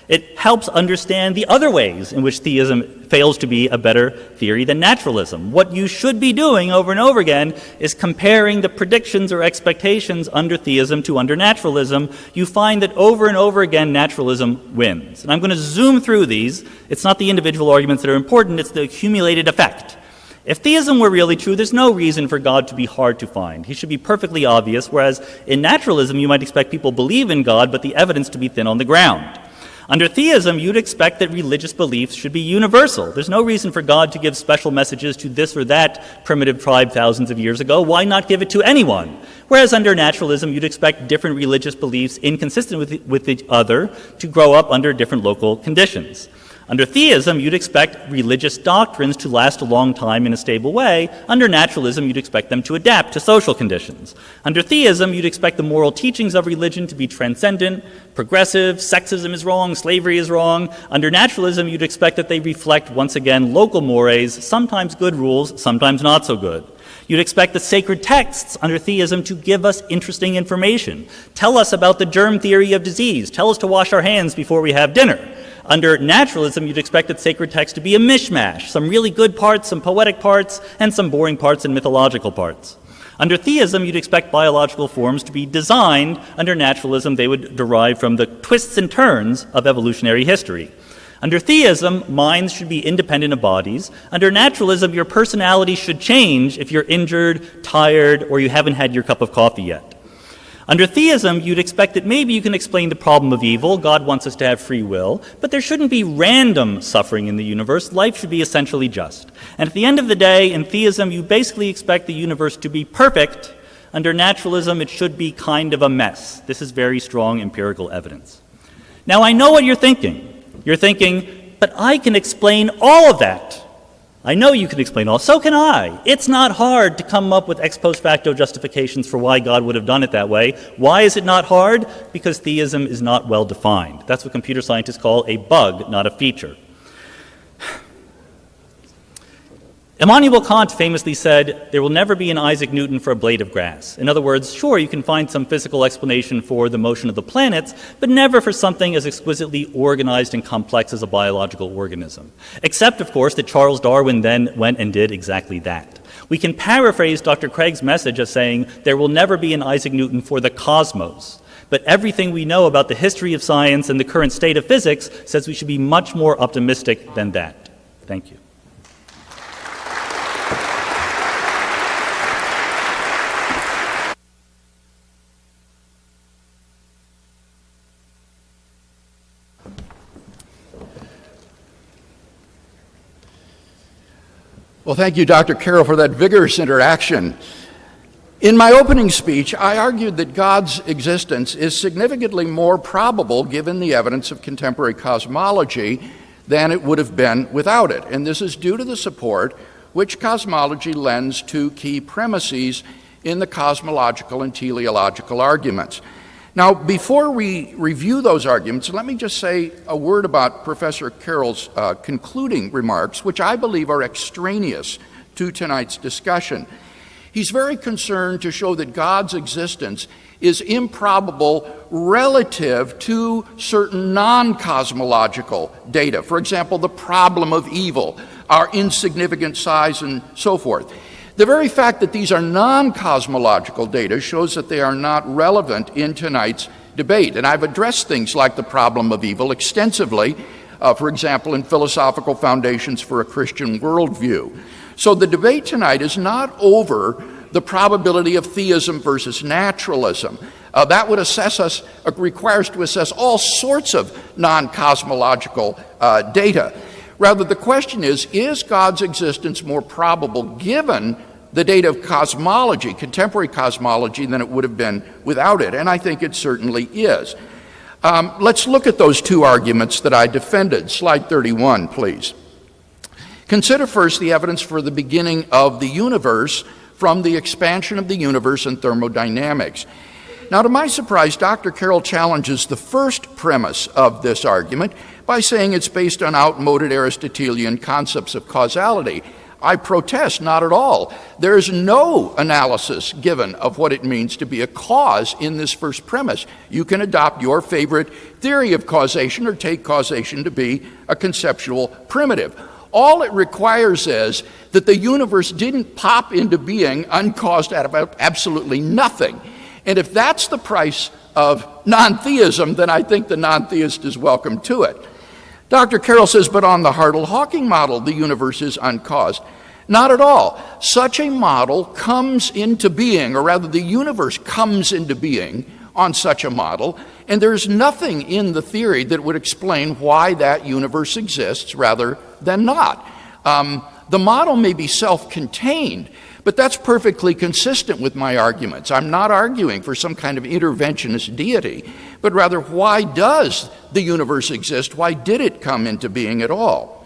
It helps understand the other ways in which theism fails to be a better theory than naturalism. What you should be doing over and over again is comparing the predictions or expectations under theism to under naturalism. You find that over and over again naturalism wins. And I'm going to zoom through these. It's not the individual arguments that are important, it's the accumulated effect. If theism were really true, there's no reason for God to be hard to find. He should be perfectly obvious, whereas in naturalism you might expect people believe in God, but the evidence to be thin on the ground. Under theism, you'd expect that religious beliefs should be universal. There's no reason for God to give special messages to this or that primitive tribe thousands of years ago. Why not give it to anyone? Whereas under naturalism, you'd expect different religious beliefs inconsistent with each other to grow up under different local conditions. Under theism, you'd expect religious doctrines to last a long time in a stable way. Under naturalism, you'd expect them to adapt to social conditions. Under theism, you'd expect the moral teachings of religion to be transcendent, progressive, sexism is wrong, slavery is wrong. Under naturalism, you'd expect that they reflect, once again, local mores, sometimes good rules, sometimes not so good. You'd expect the sacred texts under theism to give us interesting information. Tell us about the germ theory of disease. Tell us to wash our hands before we have dinner. Under naturalism, you'd expect that sacred text to be a mishmash, some really good parts, some poetic parts, and some boring parts and mythological parts. Under theism, you'd expect biological forms to be designed. Under naturalism, they would derive from the twists and turns of evolutionary history. Under theism, minds should be independent of bodies. Under naturalism, your personality should change if you're injured, tired, or you haven't had your cup of coffee yet. Under theism, you'd expect that maybe you can explain the problem of evil. God wants us to have free will, but there shouldn't be random suffering in the universe. Life should be essentially just. And at the end of the day, in theism, you basically expect the universe to be perfect. Under naturalism, it should be kind of a mess. This is very strong empirical evidence. Now, I know what you're thinking. You're thinking, but I can explain all of that. I know you can explain all. So can I. It's not hard to come up with ex post facto justifications for why God would have done it that way. Why is it not hard? Because theism is not well defined. That's what computer scientists call a bug, not a feature. Immanuel Kant famously said, there will never be an Isaac Newton for a blade of grass. In other words, sure, you can find some physical explanation for the motion of the planets, but never for something as exquisitely organized and complex as a biological organism. Except, of course, that Charles Darwin then went and did exactly that. We can paraphrase Dr. Craig's message as saying, there will never be an Isaac Newton for the cosmos. But everything we know about the history of science and the current state of physics says we should be much more optimistic than that. Thank you. Well, thank you, Dr. Carroll, for that vigorous interaction. In my opening speech, I argued that God's existence is significantly more probable given the evidence of contemporary cosmology than it would have been without it. And this is due to the support which cosmology lends to key premises in the cosmological and teleological arguments. Now, before we review those arguments, let me just say a word about Professor Carroll's concluding remarks, which I believe are extraneous to tonight's discussion. He's very concerned to show that God's existence is improbable relative to certain non-cosmological data. For example, the problem of evil, our insignificant size, and so forth. The very fact that these are non-cosmological data shows that they are not relevant in tonight's debate. And I've addressed things like the problem of evil extensively, for example, in Philosophical Foundations for a Christian Worldview. So the debate tonight is not over the probability of theism versus naturalism. That would require us to assess all sorts of non-cosmological data. Rather, the question is God's existence more probable given the data of cosmology, contemporary cosmology, than it would have been without it? And I think it certainly is. Let's look at those two arguments that I defended. Slide 31, please. Consider first the evidence for the beginning of the universe from the expansion of the universe and thermodynamics. Now, to my surprise, Dr. Carroll challenges the first premise of this argument by saying it's based on outmoded Aristotelian concepts of causality. I protest, not at all. There is no analysis given of what it means to be a cause in this first premise. You can adopt your favorite theory of causation or take causation to be a conceptual primitive. All it requires is that the universe didn't pop into being uncaused out of absolutely nothing. And if that's the price of non-theism, then I think the non-theist is welcome to it. Dr. Carroll says, but on the Hartle-Hawking model, the universe is uncaused. Not at all. Such a model comes into being, or rather the universe comes into being on such a model, and there's nothing in the theory that would explain why that universe exists rather than not. The model may be self-contained, but that's perfectly consistent with my arguments. I'm not arguing for some kind of interventionist deity, but rather, why does the universe exist? Why did it come into being at all?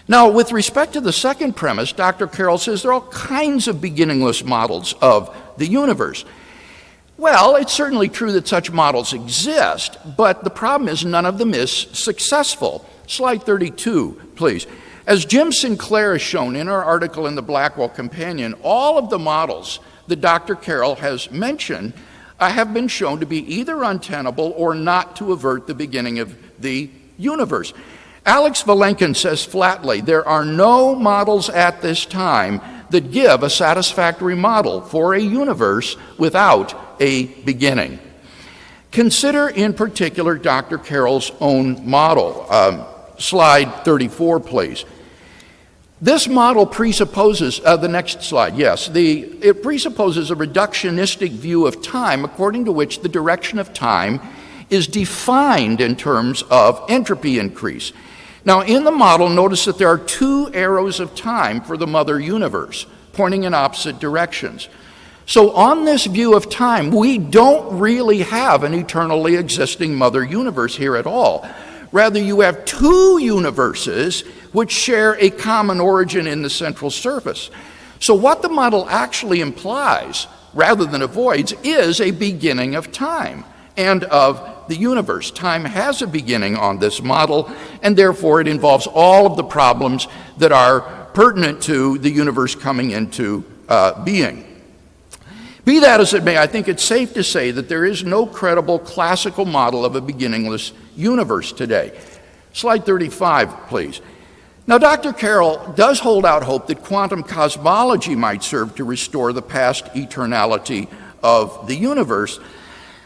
Now, with respect to the second premise, Dr. Carroll says there are all kinds of beginningless models of the universe. Well, it's certainly true that such models exist, but the problem is none of them is successful. Slide 32, please. As Jim Sinclair has shown in our article in the Blackwell Companion, all of the models that Dr. Carroll has mentioned have been shown to be either untenable or not to avert the beginning of the universe. Alex Valenkin says flatly, there are no models at this time that give a satisfactory model for a universe without a beginning. Consider in particular Dr. Carroll's own model. Slide 34, please. This model presupposes, the next slide, yes, it presupposes a reductionistic view of time according to which the direction of time is defined in terms of entropy increase. Now, in the model, notice that there are two arrows of time for the mother universe, pointing in opposite directions. So on this view of time, we don't really have an eternally existing mother universe here at all. Rather, you have two universes which share a common origin in the central surface. So what the model actually implies, rather than avoids, is a beginning of time and of the universe. Time has a beginning on this model, and therefore it involves all of the problems that are pertinent to the universe coming into being. Be that as it may, I think it's safe to say that there is no credible classical model of a beginningless universe today. Slide 35, please. Now, Dr. Carroll does hold out hope that quantum cosmology might serve to restore the past eternality of the universe.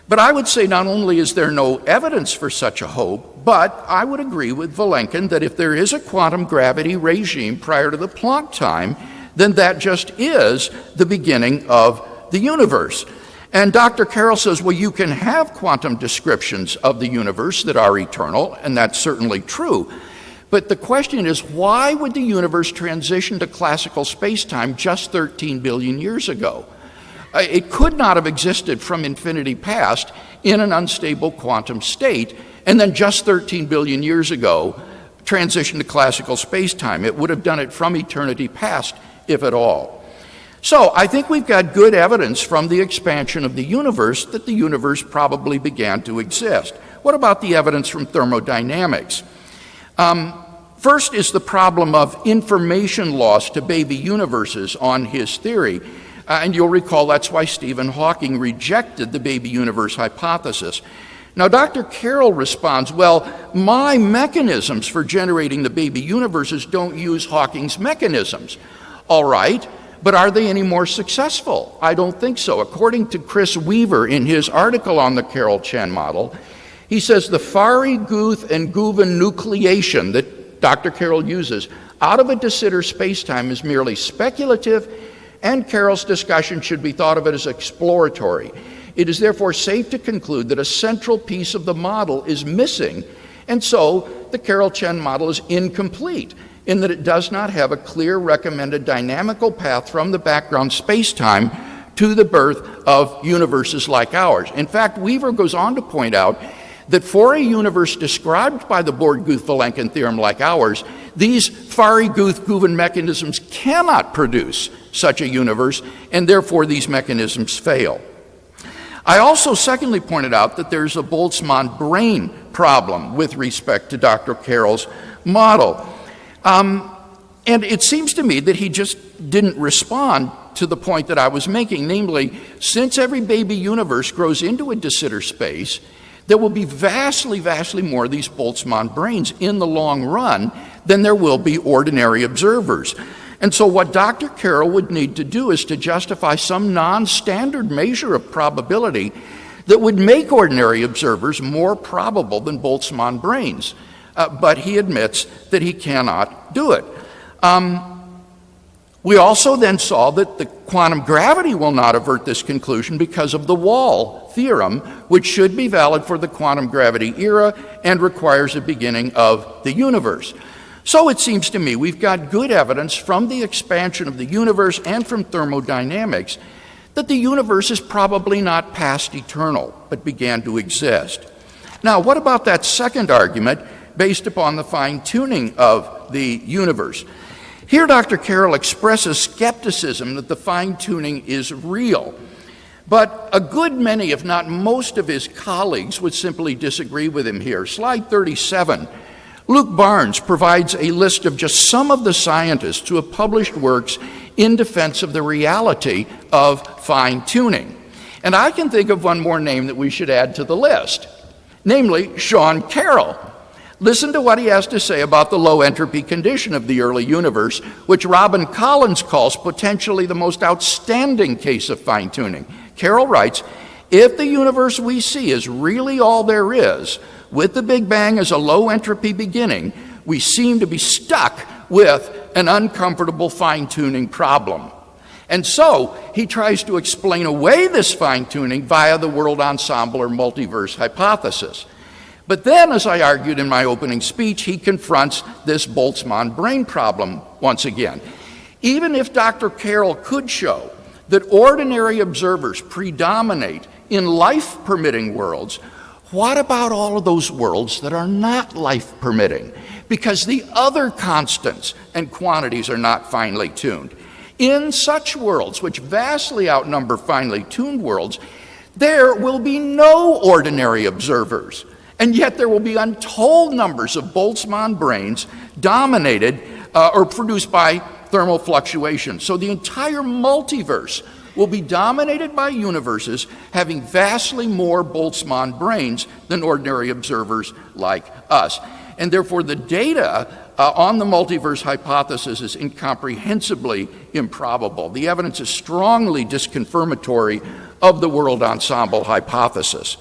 But I would say not only is there no evidence for such a hope, but I would agree with Valenkin that if there is a quantum gravity regime prior to the Planck time, then that just is the beginning of the universe. And Dr. Carroll says, well, you can have quantum descriptions of the universe that are eternal, and that's certainly true. But the question is, why would the universe transition to classical space-time just 13 billion years ago? It could not have existed from infinity past in an unstable quantum state, and then just 13 billion years ago transition to classical space-time. It would have done it from eternity past, if at all. So I think we've got good evidence from the expansion of the universe that the universe probably began to exist. What about the evidence from thermodynamics? First is the problem of information loss to baby universes on his theory. And you'll recall that's why Stephen Hawking rejected the baby universe hypothesis. Now, Dr. Carroll responds, well, my mechanisms for generating the baby universes don't use Hawking's mechanisms. All right, but are they any more successful? I don't think so. According to Chris Weaver in his article on the Carroll-Chen model, he says the Fari-Guth and Guven nucleation that Dr. Carroll uses out of a de Sitter spacetime is merely speculative and Carroll's discussion should be thought of as exploratory. It is therefore safe to conclude that a central piece of the model is missing, and so the Carroll-Chen model is incomplete in that it does not have a clear recommended dynamical path from the background space-time to the birth of universes like ours. In fact, Weaver goes on to point out that for a universe described by the Borg-Guth-Vilenkin theorem like ours, these Fari-Guth-Guven mechanisms cannot produce such a universe, and therefore these mechanisms fail. I also secondly pointed out that there's a Boltzmann brain problem with respect to Dr. Carroll's model. And it seems to me that he just didn't respond to the point that I was making, namely, since every baby universe grows into a de Sitter space, there will be vastly, vastly more of these Boltzmann brains in the long run than there will be ordinary observers. And so what Dr. Carroll would need to do is to justify some non-standard measure of probability that would make ordinary observers more probable than Boltzmann brains. But he admits that he cannot do it. We also then saw that the quantum gravity will not avert this conclusion because of the wall theorem, which should be valid for the quantum gravity era and requires a beginning of the universe. So it seems to me we've got good evidence from the expansion of the universe and from thermodynamics that the universe is probably not past eternal, but began to exist. Now, what about that second argument based upon the fine-tuning of the universe? Here, Dr. Carroll expresses skepticism that the fine-tuning is real, but a good many, if not most of his colleagues would simply disagree with him here. Slide 37. Luke Barnes provides a list of just some of the scientists who have published works in defense of the reality of fine-tuning. And I can think of one more name that we should add to the list, namely Sean Carroll. Listen to what he has to say about the low entropy condition of the early universe, which Robin Collins calls potentially the most outstanding case of fine-tuning. Carroll writes, if the universe we see is really all there is, with the Big Bang as a low entropy beginning, we seem to be stuck with an uncomfortable fine-tuning problem. And so he tries to explain away this fine-tuning via the world ensemble or multiverse hypothesis. But then, as I argued in my opening speech, he confronts this Boltzmann brain problem once again. Even if Dr. Carroll could show that ordinary observers predominate in life-permitting worlds, what about all of those worlds that are not life-permitting? Because the other constants and quantities are not finely tuned. In such worlds, which vastly outnumber finely tuned worlds, there will be no ordinary observers. And yet there will be untold numbers of Boltzmann brains dominated or produced by thermal fluctuation. So the entire multiverse will be dominated by universes having vastly more Boltzmann brains than ordinary observers like us. And therefore the data on the multiverse hypothesis is incomprehensibly improbable. The evidence is strongly disconfirmatory of the world ensemble hypothesis.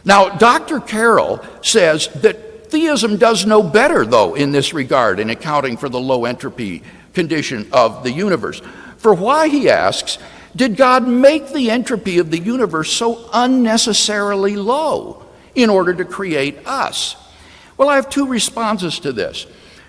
Now, Dr. Carroll says that theism does no better, though, in this regard, in accounting for the low entropy condition of the universe. For why, he asks, did God make the entropy of the universe so unnecessarily low in order to create us? Well, I have two responses to this.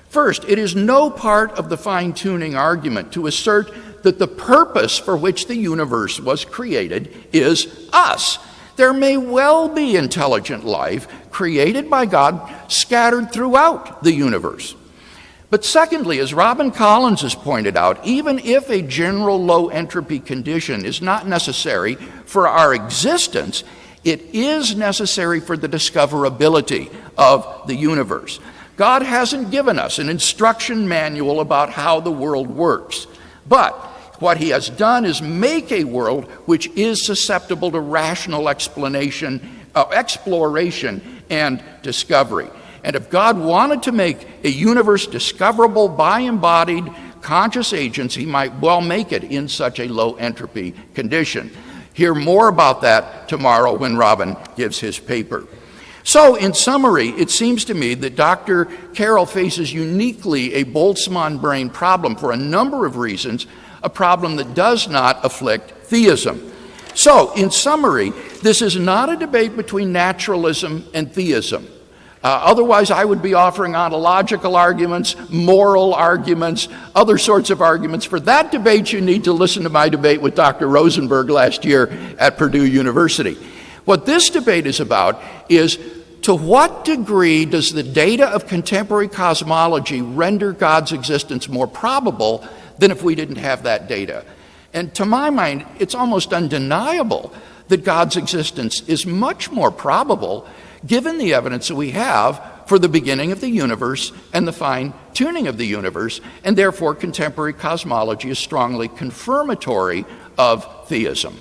First, it is no part of the fine-tuning argument to assert that the purpose for which the universe was created is us. There may well be intelligent life created by God scattered throughout the universe. But secondly, as Robin Collins has pointed out, even if a general low entropy condition is not necessary for our existence, it is necessary for the discoverability of the universe. God hasn't given us an instruction manual about how the world works, but what he has done is make a world which is susceptible to rational exploration, exploration, and discovery. And if God wanted to make a universe discoverable by embodied conscious agents, he might well make it in such a low entropy condition. Hear more about that tomorrow when Robin gives his paper. So, in summary, it seems to me that Dr. Carroll faces uniquely a Boltzmann brain problem for a number of reasons, a problem that does not afflict theism. So, in summary, this is not a debate between naturalism and theism. Otherwise, I would be offering ontological arguments, moral arguments, other sorts of arguments. For that debate, you need to listen to my debate with Dr. Rosenberg last year at Purdue University. What this debate is about is, to what degree does the data of contemporary cosmology render God's existence more probable than if we didn't have that data? And to my mind, it's almost undeniable that God's existence is much more probable given the evidence that we have for the beginning of the universe and the fine-tuning of the universe, and therefore contemporary cosmology is strongly confirmatory of theism.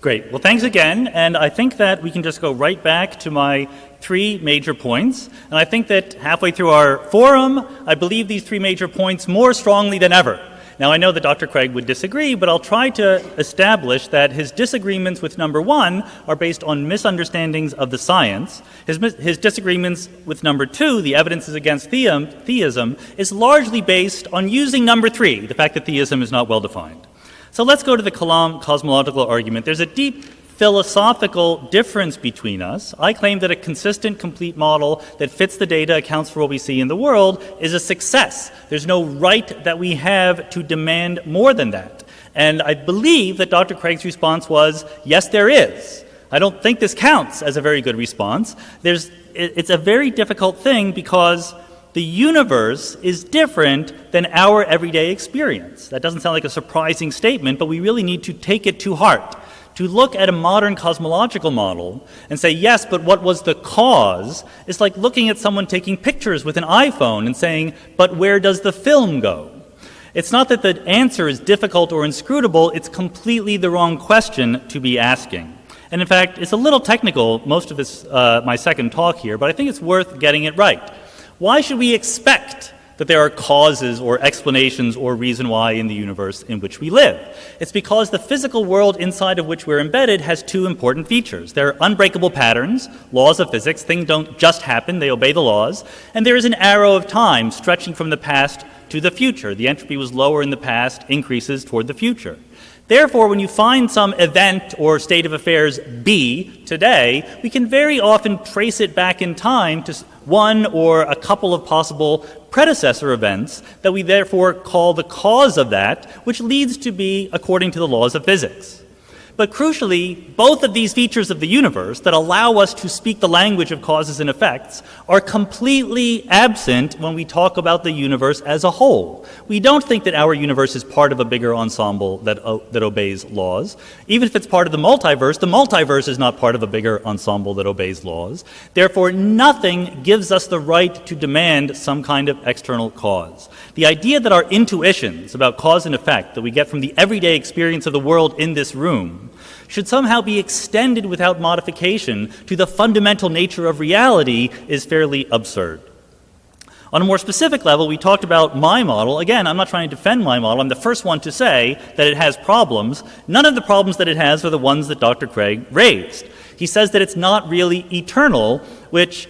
Great. Well, thanks again. And I think that we can just go right back to my three major points. And I think that halfway through our forum, I believe these three major points more strongly than ever. Now, I know that Dr. Craig would disagree, but I'll try to establish that his disagreements with number one are based on misunderstandings of the science. His disagreements with number two, the evidences against theism, is largely based on using number three, the fact that theism is not well defined. So let's go to the Kalam cosmological argument. There's a deep philosophical difference between us. I claim that a consistent, complete model that fits the data, accounts for what we see in the world, is a success. There's no right that we have to demand more than that. And I believe that Dr. Craig's response was, yes, there is. I don't think this counts as a very good response. It's a very difficult thing because the universe is different than our everyday experience. That doesn't sound like a surprising statement, but we really need to take it to heart. To look at a modern cosmological model and say, yes, but what was the cause, is like looking at someone taking pictures with an iPhone and saying, but where does the film go? It's not that the answer is difficult or inscrutable, it's completely the wrong question to be asking. And in fact, it's a little technical, most of this, my second talk here, but I think it's worth getting it right. Why should we expect that there are causes or explanations or reason why in the universe in which we live? It's because the physical world inside of which we're embedded has two important features. There are unbreakable patterns, laws of physics. Things don't just happen, they obey the laws. And there is an arrow of time stretching from the past to the future. The entropy was lower in the past, increases toward the future. Therefore, when you find some event or state of affairs B today, we can very often trace it back in time to one or a couple of possible predecessor events that we therefore call the cause of that, which leads to be according to the laws of physics. But crucially, both of these features of the universe that allow us to speak the language of causes and effects are completely absent when we talk about the universe as a whole. We don't think that our universe is part of a bigger ensemble that obeys laws. Even if it's part of the multiverse is not part of a bigger ensemble that obeys laws. Therefore, nothing gives us the right to demand some kind of external cause. The idea that our intuitions about cause and effect that we get from the everyday experience of the world in this room should somehow be extended without modification to the fundamental nature of reality is fairly absurd. On a more specific level, we talked about my model. Again, I'm not trying to defend my model. I'm the first one to say that it has problems. None of the problems that it has are the ones that Dr. Craig raised. He says that it's not really eternal, which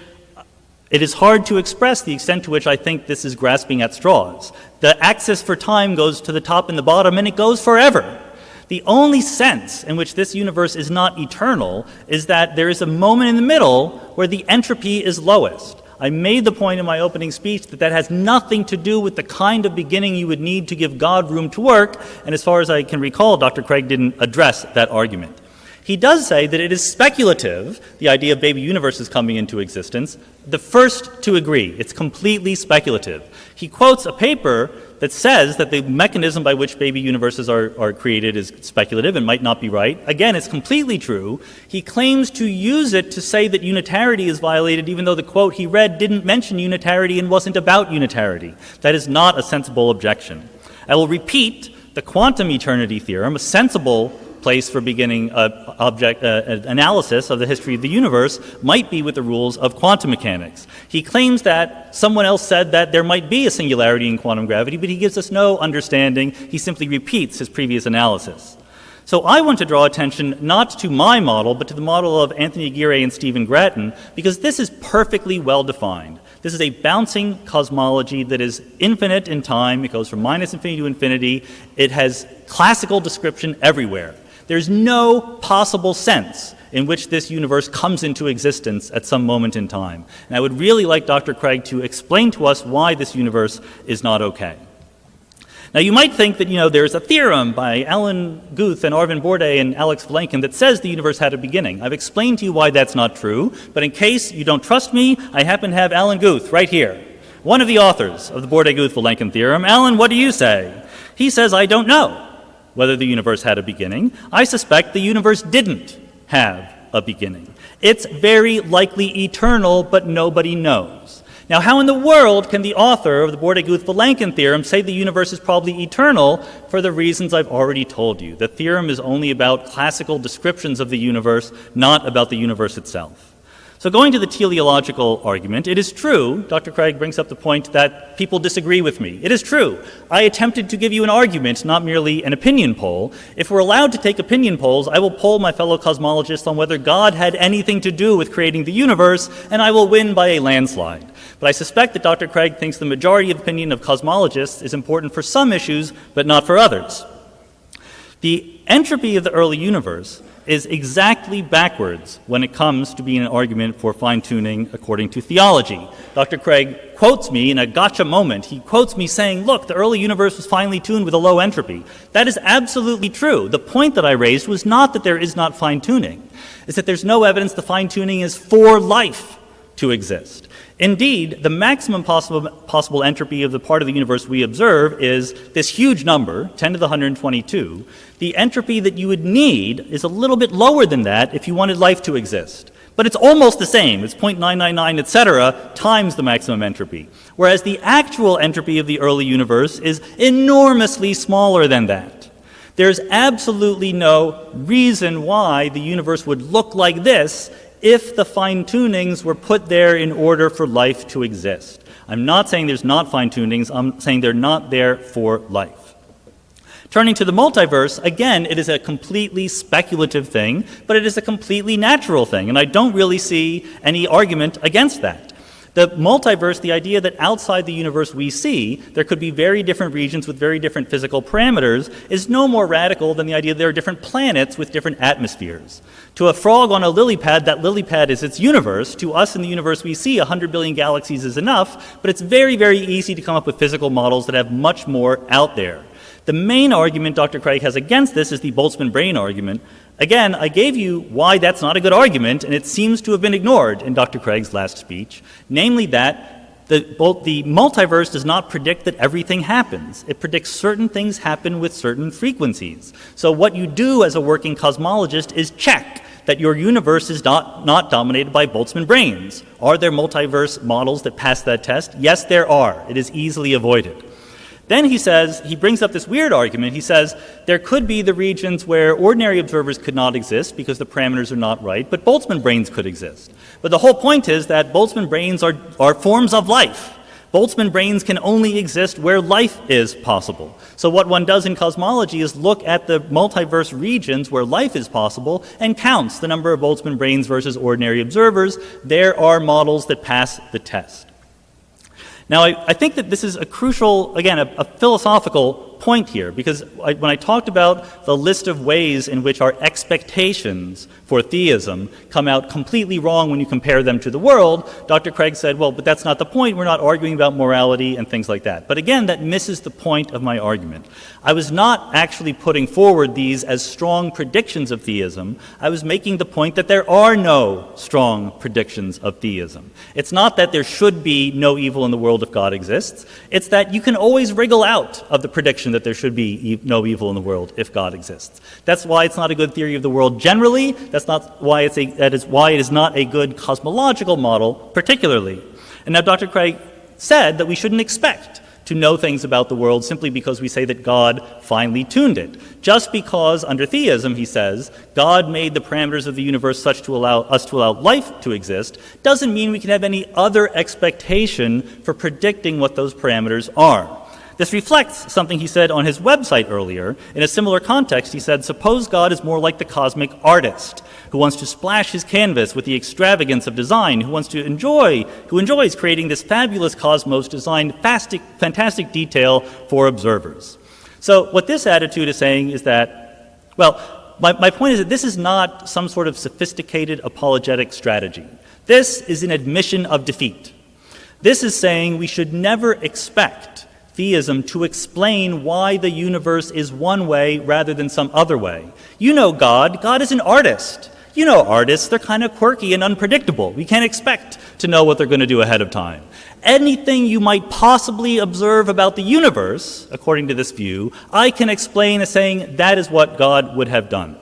it is hard to express the extent to which I think this is grasping at straws. The axis for time goes to the top and the bottom, and it goes forever. The only sense in which this universe is not eternal is that there is a moment in the middle where the entropy is lowest. I made the point in my opening speech that that has nothing to do with the kind of beginning you would need to give God room to work, and as far as I can recall, Dr. Craig didn't address that argument. He does say that it is speculative, the idea of baby universes coming into existence, the first to agree. It's completely speculative. He quotes a paper that says that the mechanism by which baby universes are created is speculative and might not be right. Again, it's completely true. He claims to use it to say that unitarity is violated, even though the quote he read didn't mention unitarity and wasn't about unitarity. That is not a sensible objection. I will repeat the quantum eternity theorem, a sensible place for beginning analysis of the history of the universe might be with the rules of quantum mechanics. He claims that someone else said that there might be a singularity in quantum gravity, but he gives us no understanding. He simply repeats his previous analysis. So I want to draw attention not to my model, but to the model of Anthony Aguirre and Stephen Grattan, because this is perfectly well defined. This is a bouncing cosmology that is infinite in time. It goes from minus infinity to infinity. It has classical description everywhere. There's no possible sense in which this universe comes into existence at some moment in time. And I would really like Dr. Craig to explain to us why this universe is not okay. Now, you might think that, there's a theorem by Alan Guth and Arvind Borde and Alex Vilenkin that says the universe had a beginning. I've explained to you why that's not true, but in case you don't trust me, I happen to have Alan Guth right here, one of the authors of the Borde-Guth-Vilenkin theorem. Alan, what do you say? He says, I don't know whether the universe had a beginning. I suspect the universe didn't have a beginning. It's very likely eternal, but nobody knows. Now, how in the world can the author of the Borde-Guth-Vilenkin theorem say the universe is probably eternal? For the reasons I've already told you. The theorem is only about classical descriptions of the universe, not about the universe itself. So going to the teleological argument, it is true, Dr. Craig brings up the point that people disagree with me. It is true. I attempted to give you an argument, not merely an opinion poll. If we're allowed to take opinion polls, I will poll my fellow cosmologists on whether God had anything to do with creating the universe, and I will win by a landslide. But I suspect that Dr. Craig thinks the majority of opinion of cosmologists is important for some issues, but not for others. The entropy of the early universe is exactly backwards when it comes to being an argument for fine-tuning according to theology. Dr. Craig quotes me in a gotcha moment. He quotes me saying, look, the early universe was finely tuned with a low entropy. That is absolutely true. The point that I raised was not that there is not fine-tuning. It's that there's no evidence the fine-tuning is for life to exist. Indeed, the maximum possible entropy of the part of the universe we observe is this huge number, 10 to the 122. The entropy that you would need is a little bit lower than that if you wanted life to exist. But it's almost the same. It's 0.999, etc., times the maximum entropy. Whereas the actual entropy of the early universe is enormously smaller than that. There's absolutely no reason why the universe would look like this if the fine-tunings were put there in order for life to exist. I'm not saying there's not fine-tunings, I'm saying they're not there for life. Turning to the multiverse, again, it is a completely speculative thing, but it is a completely natural thing, and I don't really see any argument against that. The multiverse, the idea that outside the universe we see, there could be very different regions with very different physical parameters, is no more radical than the idea that there are different planets with different atmospheres. To a frog on a lily pad, that lily pad is its universe. To us in the universe we see, 100 billion galaxies is enough, but it's very, very easy to come up with physical models that have much more out there. The main argument Dr. Craig has against this is the Boltzmann-Brain argument. Again, I gave you why that's not a good argument, and it seems to have been ignored in Dr. Craig's last speech, namely that the multiverse does not predict that everything happens. It predicts certain things happen with certain frequencies. So what you do as a working cosmologist is check that your universe is not dominated by Boltzmann brains. Are there multiverse models that pass that test? Yes, there are. It is easily avoided. Then he brings up this weird argument. He says there could be the regions where ordinary observers could not exist because the parameters are not right, but Boltzmann brains could exist. But the whole point is that Boltzmann brains are forms of life. Boltzmann brains can only exist where life is possible. So what one does in cosmology is look at the multiverse regions where life is possible and counts the number of Boltzmann brains versus ordinary observers. There are models that pass the test. Now, I think that this is a crucial, again, a philosophical point here, because when I talked about the list of ways in which our expectations for theism come out completely wrong when you compare them to the world, Dr. Craig said, well, but that's not the point. We're not arguing about morality and things like that. But again, that misses the point of my argument. I was not actually putting forward these as strong predictions of theism. I was making the point that there are no strong predictions of theism. It's not that there should be no evil in the world if God exists. It's that you can always wriggle out of the prediction that there should be no evil in the world if God exists. That's why it's not a good theory of the world generally. That is why it is not a good cosmological model particularly. And now Dr. Craig said that we shouldn't expect to know things about the world simply because we say that God finely tuned it. Just because under theism, he says, God made the parameters of the universe such to allow us to allow life to exist, doesn't mean we can have any other expectation for predicting what those parameters are. This reflects something he said on his website earlier. In a similar context, he said, suppose God is more like the cosmic artist who wants to splash his canvas with the extravagance of design, who enjoys creating this fabulous cosmos designed fantastic detail for observers. So what this attitude is saying is that, well, my point is that this is not some sort of sophisticated apologetic strategy. This is an admission of defeat. This is saying we should never expect theism to explain why the universe is one way rather than some other way. You know God. God is an artist. You know artists, they're kind of quirky and unpredictable. We can't expect to know what they're going to do ahead of time. Anything you might possibly observe about the universe, according to this view, I can explain as saying that is what God would have done.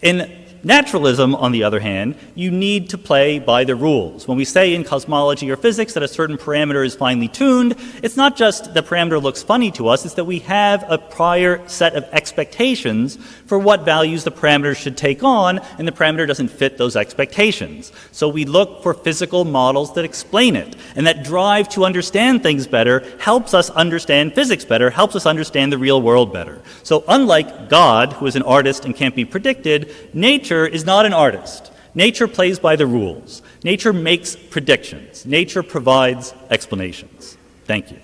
In naturalism, on the other hand, you need to play by the rules. When we say in cosmology or physics that a certain parameter is finely tuned, it's not just the parameter looks funny to us, it's that we have a prior set of expectations for what values the parameter should take on, and the parameter doesn't fit those expectations. So we look for physical models that explain it, and that drive to understand things better helps us understand physics better, helps us understand the real world better. So unlike God, who is an artist and can't be predicted, nature is not an artist. Nature plays by the rules. Nature makes predictions. Nature provides explanations. Thank you.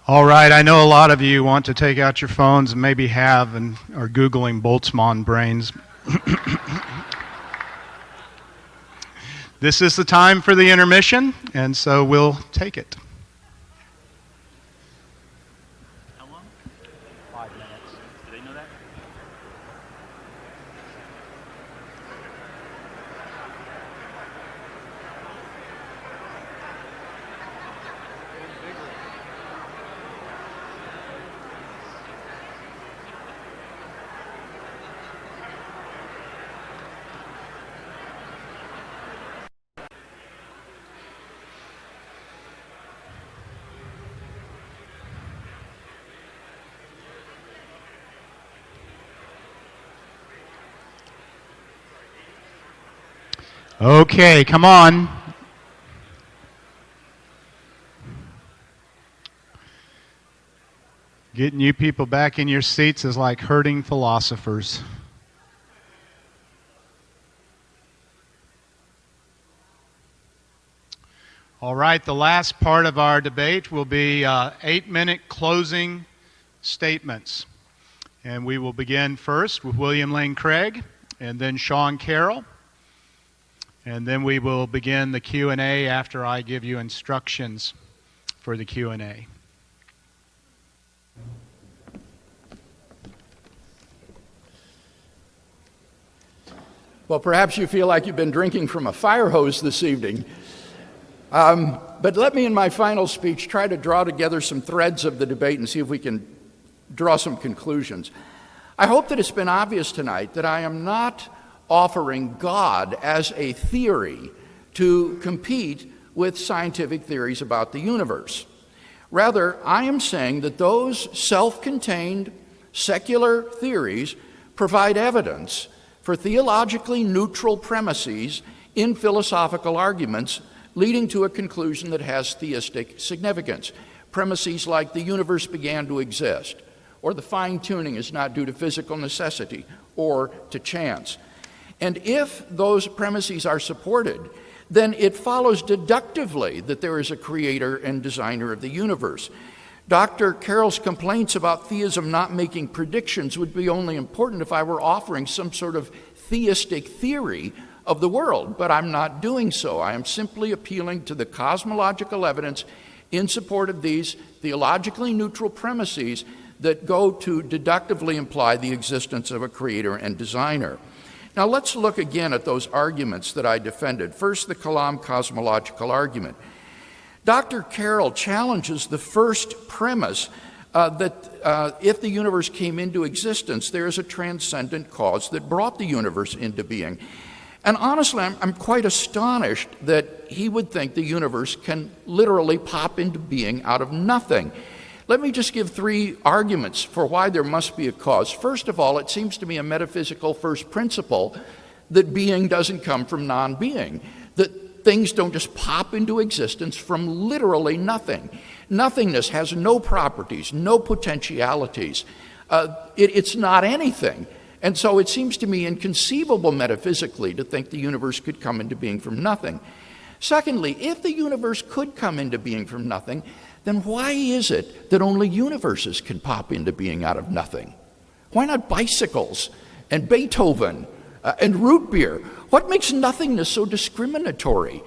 All right, I know a lot of you want to take out your phones and maybe have and are Googling Boltzmann brains. This is the time for the intermission, and so we'll take it. How long? 5 minutes. Do they know that? Okay, come on. Getting you people back in your seats is like herding philosophers. All right, the last part of our debate will be 8-minute closing statements. And we will begin first with William Lane Craig, and then Sean Carroll. And then we will begin the Q&A after I give you instructions for the Q&A. Well, perhaps you feel like you've been drinking from a fire hose this evening. But let me, in my final speech, try to draw together some threads of the debate and see if we can draw some conclusions. I hope that it's been obvious tonight that I am not offering God as a theory to compete with scientific theories about the universe. Rather, I am saying that those self-contained secular theories provide evidence for theologically neutral premises in philosophical arguments leading to a conclusion that has theistic significance. Premises like the universe began to exist, or the fine-tuning is not due to physical necessity or to chance. And if those premises are supported, then it follows deductively that there is a creator and designer of the universe. Dr. Carroll's complaints about theism not making predictions would be only important if I were offering some sort of theistic theory of the world, but I'm not doing so. I am simply appealing to the cosmological evidence in support of these theologically neutral premises that go to deductively imply the existence of a creator and designer. Now let's look again at those arguments that I defended. First, the Kalam cosmological argument. Dr. Carroll challenges the first premise that if the universe came into existence, there is a transcendent cause that brought the universe into being. And honestly, I'm quite astonished that he would think the universe can literally pop into being out of nothing. Let me just give 3 arguments for why there must be a cause. First of all, it seems to me a metaphysical first principle that being doesn't come from non-being, that things don't just pop into existence from literally nothing. Nothingness has no properties, no potentialities. It's not anything. And so it seems to me inconceivable metaphysically to think the universe could come into being from nothing. Secondly, if the universe could come into being from nothing, then why is it that only universes can pop into being out of nothing? Why not bicycles and Beethoven and root beer? What makes nothingness so discriminatory?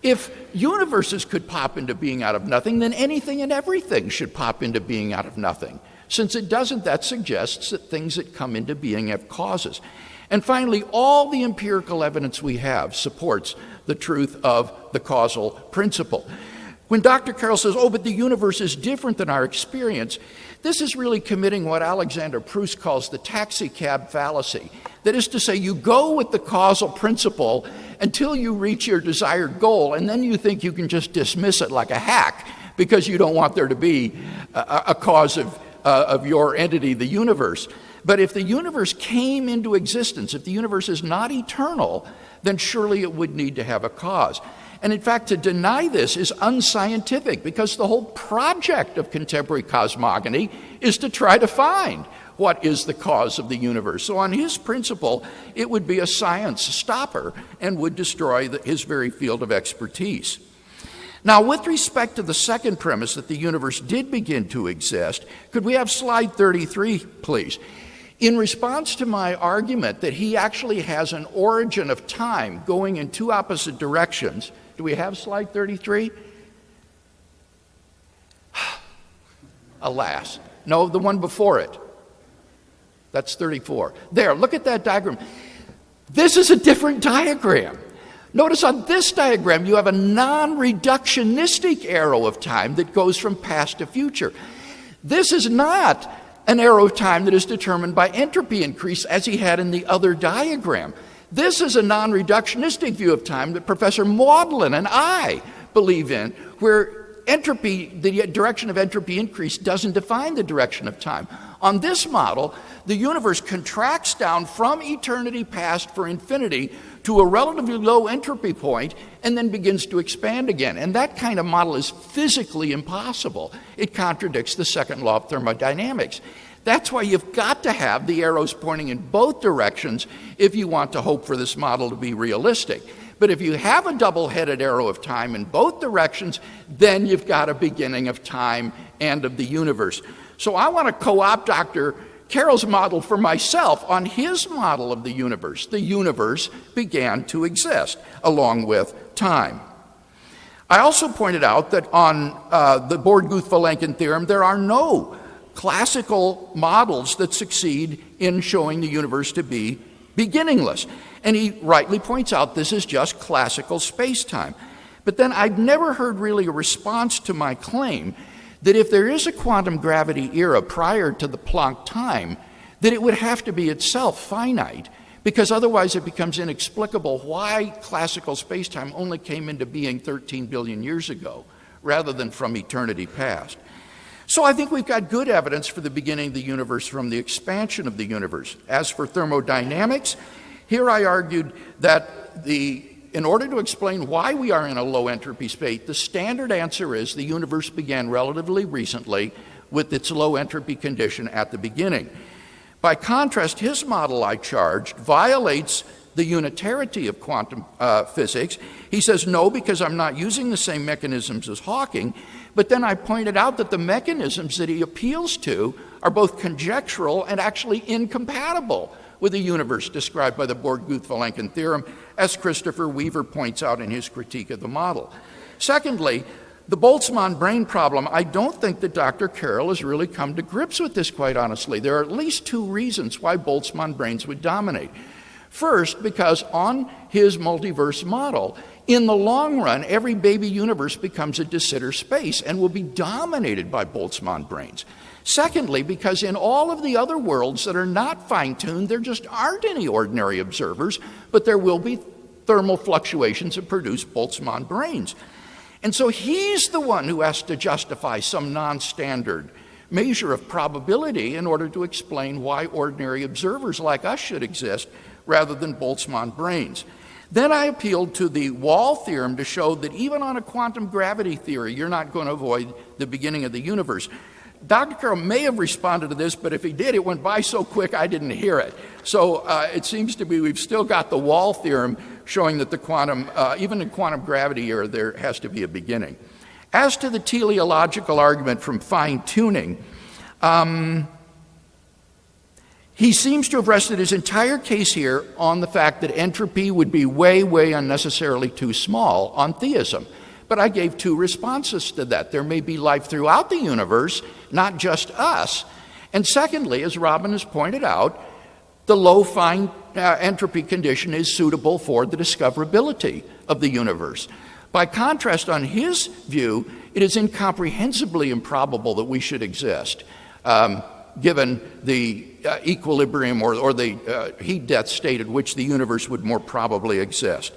If universes could pop into being out of nothing, then anything and everything should pop into being out of nothing. Since it doesn't, that suggests that things that come into being have causes. And finally, all the empirical evidence we have supports the truth of the causal principle. When Dr. Carroll says, oh, but the universe is different than our experience, this is really committing what Alexander Proust calls the taxi cab fallacy. That is to say, you go with the causal principle until you reach your desired goal, and then you think you can just dismiss it like a hack because you don't want there to be a cause of your entity, the universe. But if the universe came into existence, if the universe is not eternal, then surely it would need to have a cause. And in fact, to deny this is unscientific because the whole project of contemporary cosmogony is to try to find what is the cause of the universe. So on his principle, it would be a science stopper and would destroy his very field of expertise. Now, with respect to the second premise that the universe did begin to exist, could we have slide 33, please? In response to my argument that he actually has an origin of time going in 2 opposite directions, do we have slide 33? Alas. No, the one before it. That's 34. There, look at that diagram. This is a different diagram. Notice on this diagram, you have a non-reductionistic arrow of time that goes from past to future. This is not an arrow of time that is determined by entropy increase as he had in the other diagram. This is a non-reductionistic view of time that Professor Maudlin and I believe in, where entropy, the direction of entropy increase doesn't define the direction of time. On this model, the universe contracts down from eternity past for infinity to a relatively low entropy point and then begins to expand again. And that kind of model is physically impossible. It contradicts the second law of thermodynamics. That's why you've got to have the arrows pointing in both directions if you want to hope for this model to be realistic. But if you have a double-headed arrow of time in both directions, then you've got a beginning of time and of the universe. So I want to co-opt Dr. Carroll's model for myself. On his model of the universe began to exist along with time. I also pointed out that on the Born-Guth-Vilenkin theorem, there are no classical models that succeed in showing the universe to be beginningless. And he rightly points out this is just classical space-time. But then I've never heard really a response to my claim that if there is a quantum gravity era prior to the Planck time, that it would have to be itself finite, because otherwise it becomes inexplicable why classical space-time only came into being 13 billion years ago, rather than from eternity past. So I think we've got good evidence for the beginning of the universe from the expansion of the universe. As for thermodynamics, here I argued that in order to explain why we are in a low entropy state, the standard answer is the universe began relatively recently with its low entropy condition at the beginning. By contrast, his model, I charged, violates the unitarity of quantum physics. He says, no, because I'm not using the same mechanisms as Hawking. But then I pointed out that the mechanisms that he appeals to are both conjectural and actually incompatible with the universe described by the Born-Guth-Vilenkin theorem, as Christopher Weaver points out in his critique of the model. Secondly, the Boltzmann brain problem, I don't think that Dr. Carroll has really come to grips with this, quite honestly. There are at least 2 reasons why Boltzmann brains would dominate. First, because on his multiverse model, in the long run, every baby universe becomes a de Sitter space and will be dominated by Boltzmann brains. Secondly, because in all of the other worlds that are not fine-tuned, there just aren't any ordinary observers, but there will be thermal fluctuations that produce Boltzmann brains. And so he's the one who has to justify some non-standard measure of probability in order to explain why ordinary observers like us should exist rather than Boltzmann brains. Then I appealed to the Wall theorem to show that even on a quantum gravity theory, you're not going to avoid the beginning of the universe. Dr. Carroll may have responded to this, but if he did, it went by so quick I didn't hear it. So it seems to be we've still got the Wall theorem showing that the quantum, even in quantum gravity era, there has to be a beginning. As to the teleological argument from fine-tuning, he seems to have rested his entire case here on the fact that entropy would be way, way unnecessarily too small on theism. But I gave two responses to that. There may be life throughout the universe, not just us. And secondly, as Robin has pointed out, the low fine entropy condition is suitable for the discoverability of the universe. By contrast, on his view, it is incomprehensibly improbable that we should exist, given the equilibrium or the heat-death state at which the universe would more probably exist.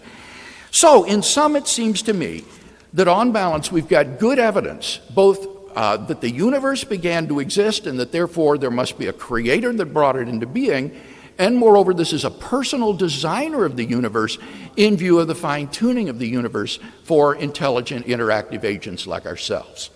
So, in sum, it seems to me that on balance we've got good evidence, both that the universe began to exist and that therefore there must be a creator that brought it into being, and moreover this is a personal designer of the universe in view of the fine-tuning of the universe for intelligent interactive agents like ourselves.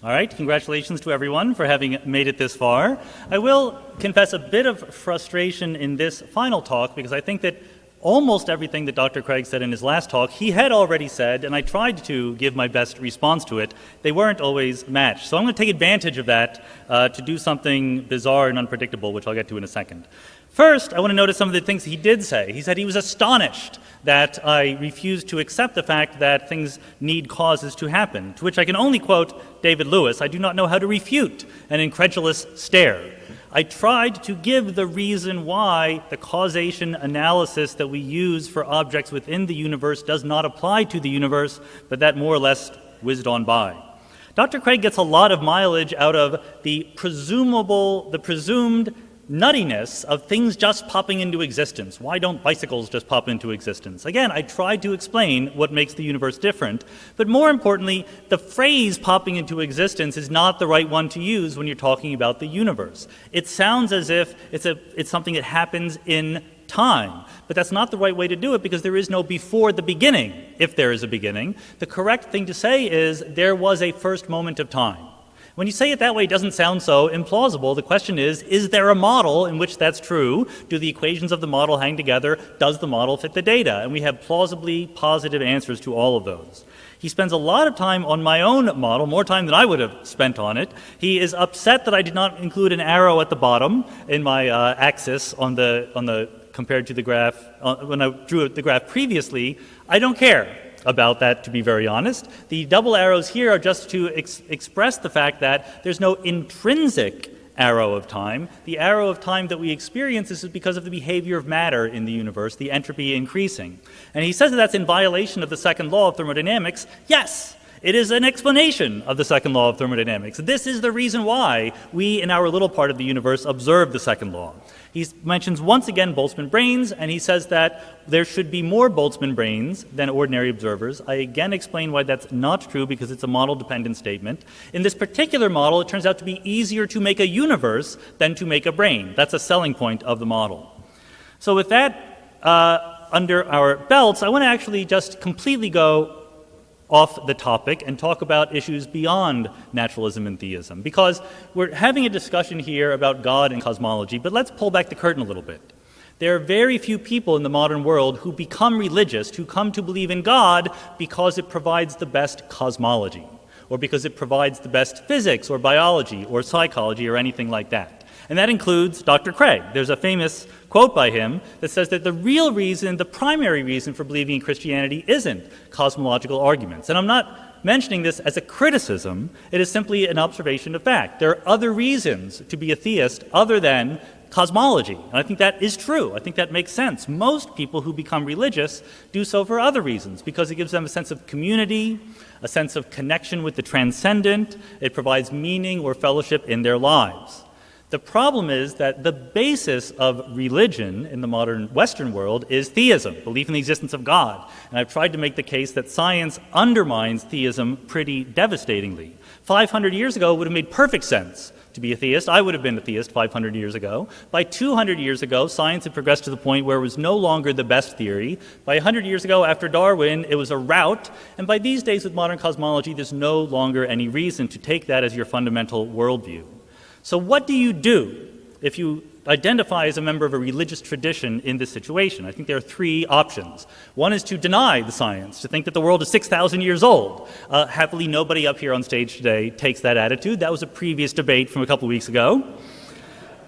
All right, congratulations to everyone for having made it this far. I will confess a bit of frustration in this final talk because I think that almost everything that Dr. Craig said in his last talk, he had already said, and I tried to give my best response to it. They weren't always matched. So I'm going to take advantage of that to do something bizarre and unpredictable, which I'll get to in a second. First, I want to notice some of the things he did say. He said he was astonished that I refused to accept the fact that things need causes to happen, to which I can only quote David Lewis, "I do not know how to refute an incredulous stare." I tried to give the reason why the causation analysis that we use for objects within the universe does not apply to the universe, but that more or less whizzed on by. Dr. Craig gets a lot of mileage out of the presumed nuttiness of things just popping into existence. Why don't bicycles just pop into existence? Again, I tried to explain what makes the universe different, but more importantly, the phrase popping into existence is not the right one to use when you're talking about the universe. It sounds as if it's something that happens in time, but that's not the right way to do it because there is no before the beginning, if there is a beginning. The correct thing to say is there was a first moment of time. When you say it that way, it doesn't sound so implausible. The question is there a model in which that's true? Do the equations of the model hang together? Does the model fit the data? And we have plausibly positive answers to all of those. He spends a lot of time on my own model, more time than I would have spent on it. He is upset that I did not include an arrow at the bottom in my axis on the compared to the graph when I drew the graph previously. I don't care about that, to be very honest. The double arrows here are just to express the fact that there's no intrinsic arrow of time. The arrow of time that we experience is because of the behavior of matter in the universe, the entropy increasing. And he says that that's in violation of the second law of thermodynamics. Yes, it is an explanation of the second law of thermodynamics. This is the reason why we, in our little part of the universe, observe the second law. He mentions once again Boltzmann brains, and he says that there should be more Boltzmann brains than ordinary observers. I again explain why that's not true because it's a model-dependent statement. In this particular model, it turns out to be easier to make a universe than to make a brain. That's a selling point of the model. So with that under our belts, I want to actually just completely go off the topic and talk about issues beyond naturalism and theism, because we're having a discussion here about God and cosmology, but let's pull back the curtain a little bit. There are very few people in the modern world who become religious, who come to believe in God because it provides the best cosmology, or because it provides the best physics or biology or psychology or anything like that. And that includes Dr. Craig. There's a famous quote by him that says that the real reason, the primary reason for believing in Christianity isn't cosmological arguments. And I'm not mentioning this as a criticism, it is simply an observation of fact. There are other reasons to be a theist other than cosmology. And I think that is true. I think that makes sense. Most people who become religious do so for other reasons, because it gives them a sense of community, a sense of connection with the transcendent. It provides meaning or fellowship in their lives. The problem is that the basis of religion in the modern Western world is theism, belief in the existence of God. And I've tried to make the case that science undermines theism pretty devastatingly. 500 years ago, it would have made perfect sense to be a theist. I would have been a theist 500 years ago. By 200 years ago, science had progressed to the point where it was no longer the best theory. By 100 years ago, after Darwin, it was a rout. And by these days, with modern cosmology, there's no longer any reason to take that as your fundamental worldview. So what do you do if you identify as a member of a religious tradition in this situation? I think there are three options. One is to deny the science, to think that the world is 6,000 years old. Happily, nobody up here on stage today takes that attitude. That was a previous debate from a couple of weeks ago.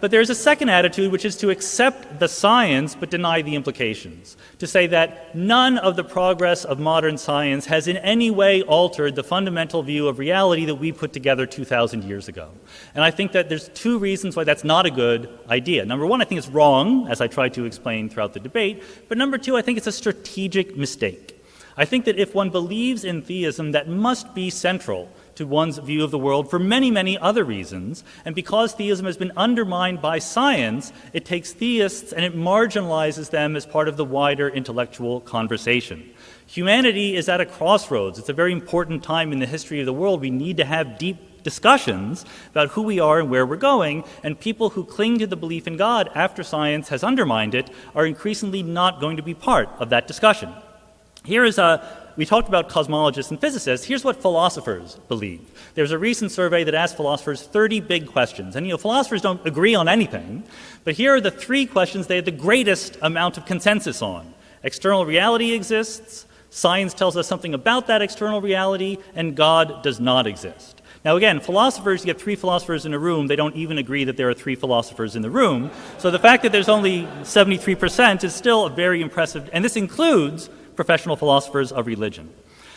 But there's a second attitude, which is to accept the science but deny the implications. To say that none of the progress of modern science has in any way altered the fundamental view of reality that we put together 2,000 years ago. And I think that there's two reasons why that's not a good idea. Number one, I think it's wrong, as I tried to explain throughout the debate. But number two, I think it's a strategic mistake. I think that if one believes in theism, that must be central to one's view of the world for many, many other reasons. And because theism has been undermined by science, it takes theists and it marginalizes them as part of the wider intellectual conversation. Humanity is at a crossroads. It's a very important time in the history of the world. We need to have deep discussions about who we are and where we're going, and people who cling to the belief in God after science has undermined it are increasingly not going to be part of that discussion. We talked about cosmologists and physicists. Here's what philosophers believe. There's a recent survey that asked philosophers 30 big questions. And philosophers don't agree on anything, but here are the three questions they have the greatest amount of consensus on. External reality exists, science tells us something about that external reality, and God does not exist. Now again, philosophers, you get three philosophers in a room, they don't even agree that there are three philosophers in the room. So the fact that there's only 73% is still a very impressive, and this includes professional philosophers of religion.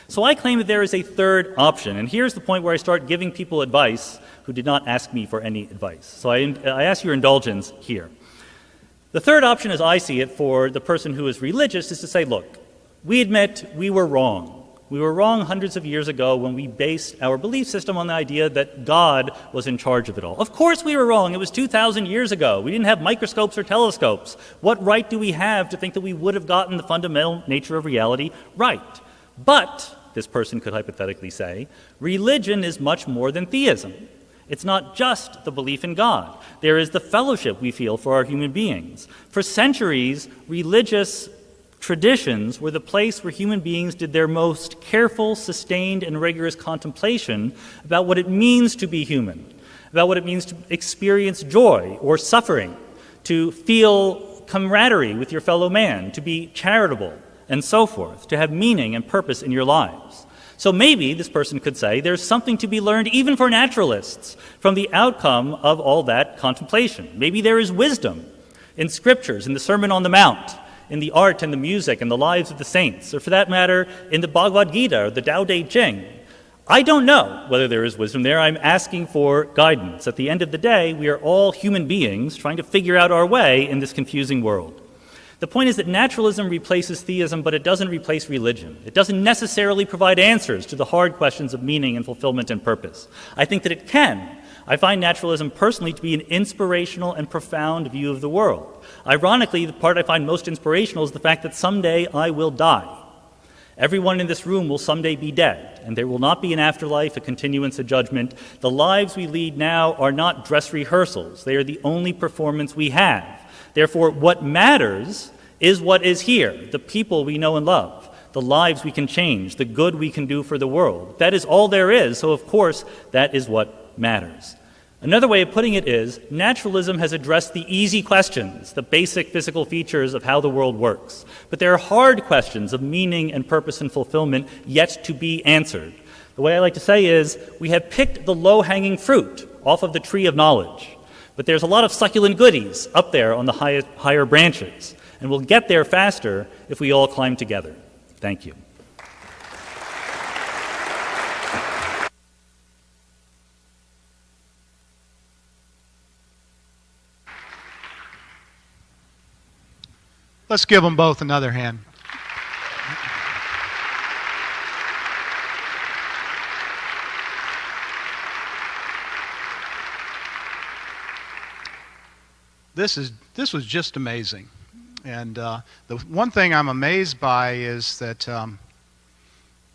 So I claim that there is a third option, and here's the point where I start giving people advice who did not ask me for any advice. So I ask your indulgence here. The third option, as I see it, for the person who is religious is to say, look, we admit we were wrong. We were wrong hundreds of years ago when we based our belief system on the idea that God was in charge of it all. Of course we were wrong. It was 2,000 years ago. We didn't have microscopes or telescopes. What right do we have to think that we would have gotten the fundamental nature of reality right? But, this person could hypothetically say, religion is much more than theism. It's not just the belief in God. There is the fellowship we feel for our human beings. For centuries, religious traditions were the place where human beings did their most careful, sustained, and rigorous contemplation about what it means to be human, about what it means to experience joy or suffering, to feel camaraderie with your fellow man, to be charitable, and so forth, to have meaning and purpose in your lives. So maybe, this person could say, there's something to be learned, even for naturalists, from the outcome of all that contemplation. Maybe there is wisdom in scriptures, in the Sermon on the Mount, in the art and the music and the lives of the saints, or for that matter, in the Bhagavad Gita or the Tao Te Ching. I don't know whether there is wisdom there. I'm asking for guidance. At the end of the day, we are all human beings trying to figure out our way in this confusing world. The point is that naturalism replaces theism, but it doesn't replace religion. It doesn't necessarily provide answers to the hard questions of meaning and fulfillment and purpose. I think that it can. I find naturalism personally to be an inspirational and profound view of the world. Ironically, the part I find most inspirational is the fact that someday I will die. Everyone in this room will someday be dead, and there will not be an afterlife, a continuance, a judgment. The lives we lead now are not dress rehearsals. They are the only performance we have. Therefore, what matters is what is here, the people we know and love, the lives we can change, the good we can do for the world. That is all there is, so of course, that is what matters. Another way of putting it is, naturalism has addressed the easy questions, the basic physical features of how the world works. But there are hard questions of meaning and purpose and fulfillment yet to be answered. The way I like to say is, we have picked the low-hanging fruit off of the tree of knowledge. But there's a lot of succulent goodies up there on the higher branches, and we'll get there faster if we all climb together. Thank you. Let's give them both another hand. This was just amazing. And the one thing I'm amazed by is that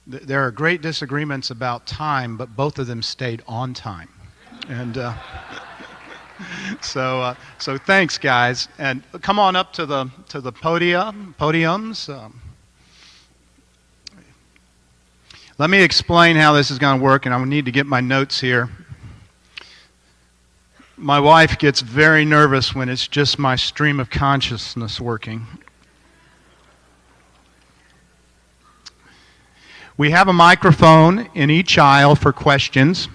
there are great disagreements about time, but both of them stayed on time. And so thanks, guys. And come on up to the podiums. Let me explain how this is going to work, and I need to get my notes here. My wife gets very nervous when it's just my stream of consciousness working. We have a microphone in each aisle for questions.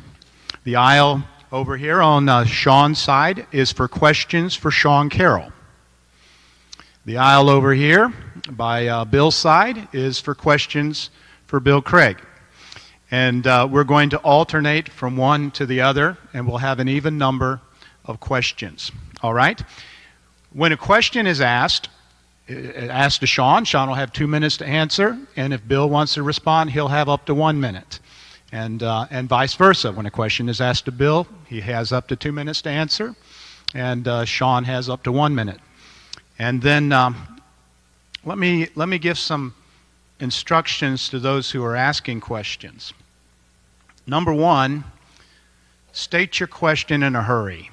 The aisle over here on Sean's side is for questions for Sean Carroll. The aisle over here by Bill's side is for questions for Bill Craig. And we're going to alternate from one to the other, and we'll have an even number of questions. All right? When a question is asked to Sean, Sean will have 2 minutes to answer, and if Bill wants to respond, he'll have up to 1 minute. And vice versa. When a question is asked to Bill, he has up to 2 minutes to answer, and Sean has up to 1 minute. And then let me give some instructions to those who are asking questions. Number one, state your question in a hurry.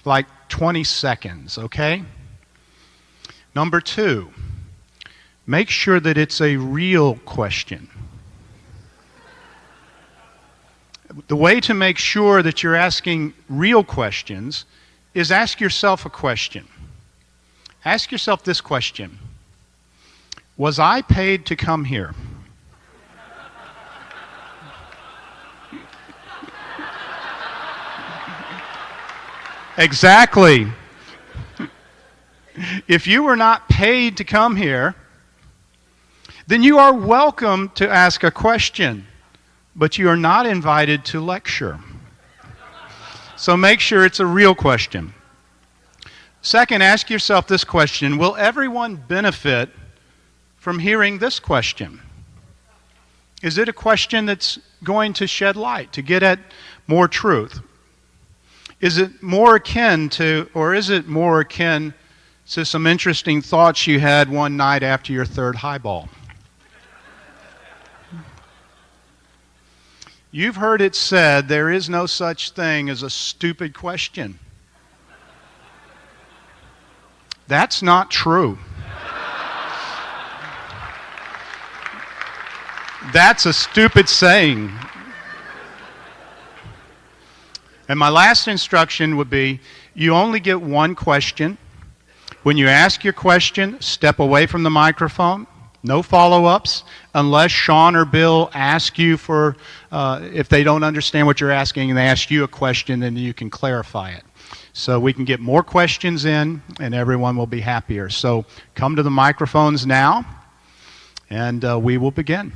Like 20 seconds, okay? Number two, make sure that it's a real question. The way to make sure that you're asking real questions is ask yourself a question. Ask yourself this question: was I paid to come here? Exactly. If you were not paid to come here, then you are welcome to ask a question, but you are not invited to lecture. So make sure it's a real question. Second, ask yourself this question: will everyone benefit from hearing this question? Is it a question that's going to shed light, to get at more truth? Is it more akin to some interesting thoughts you had one night after your third highball? You've heard it said there is no such thing as a stupid question. That's not true. That's a stupid saying. And my last instruction would be, you only get one question. When you ask your question, step away from the microphone. No follow-ups, unless Sean or Bill ask you for, if they don't understand what you're asking, and they ask you a question, then you can clarify it. So we can get more questions in, and everyone will be happier. So come to the microphones now, and we will begin.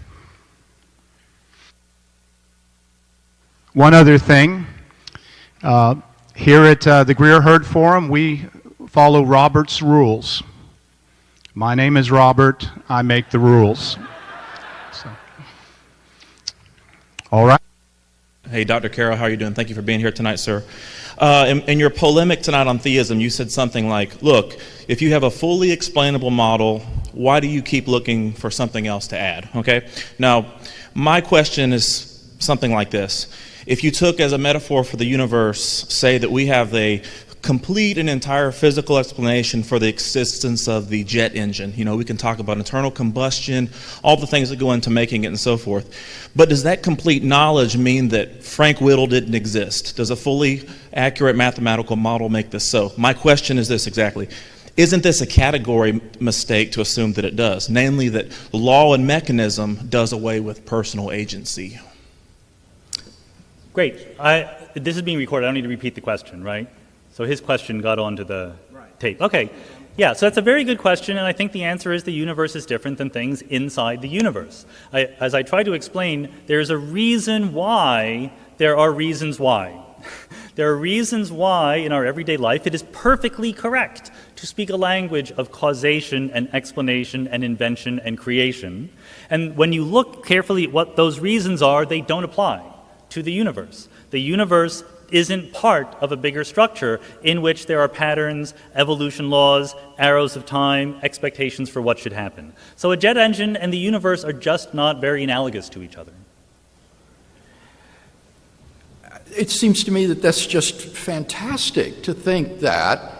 One other thing. Here at the Greer Herd Forum, we follow Robert's rules. My name is Robert. I make the rules. So. All right. Hey, Dr. Carroll, how are you doing? Thank you for being here tonight, sir. In your polemic tonight on theism, you said something like, look, if you have a fully explainable model, why do you keep looking for something else to add? Okay? Now, my question is something like this. If you took as a metaphor for the universe, say that we have a complete and entire physical explanation for the existence of the jet engine. You know, we can talk about internal combustion, all the things that go into making it and so forth. But does that complete knowledge mean that Frank Whittle didn't exist? Does a fully accurate mathematical model make this so? My question is this exactly. Isn't this a category mistake to assume that it does? Namely, that law and mechanism does away with personal agency. Great. this is being recorded. I don't need to repeat the question, right? So his question got onto the tape. Okay. Yeah, so that's a very good question, and I think the answer is the universe is different than things inside the universe. As I try to explain, there's a reason why there are reasons why. There are reasons why in our everyday life it is perfectly correct to speak a language of causation and explanation and invention and creation. And when you look carefully at what those reasons are, they don't apply to the universe. The universe isn't part of a bigger structure in which there are patterns, evolution laws, arrows of time, expectations for what should happen. So a jet engine and the universe are just not very analogous to each other. It seems to me that that's just fantastic to think that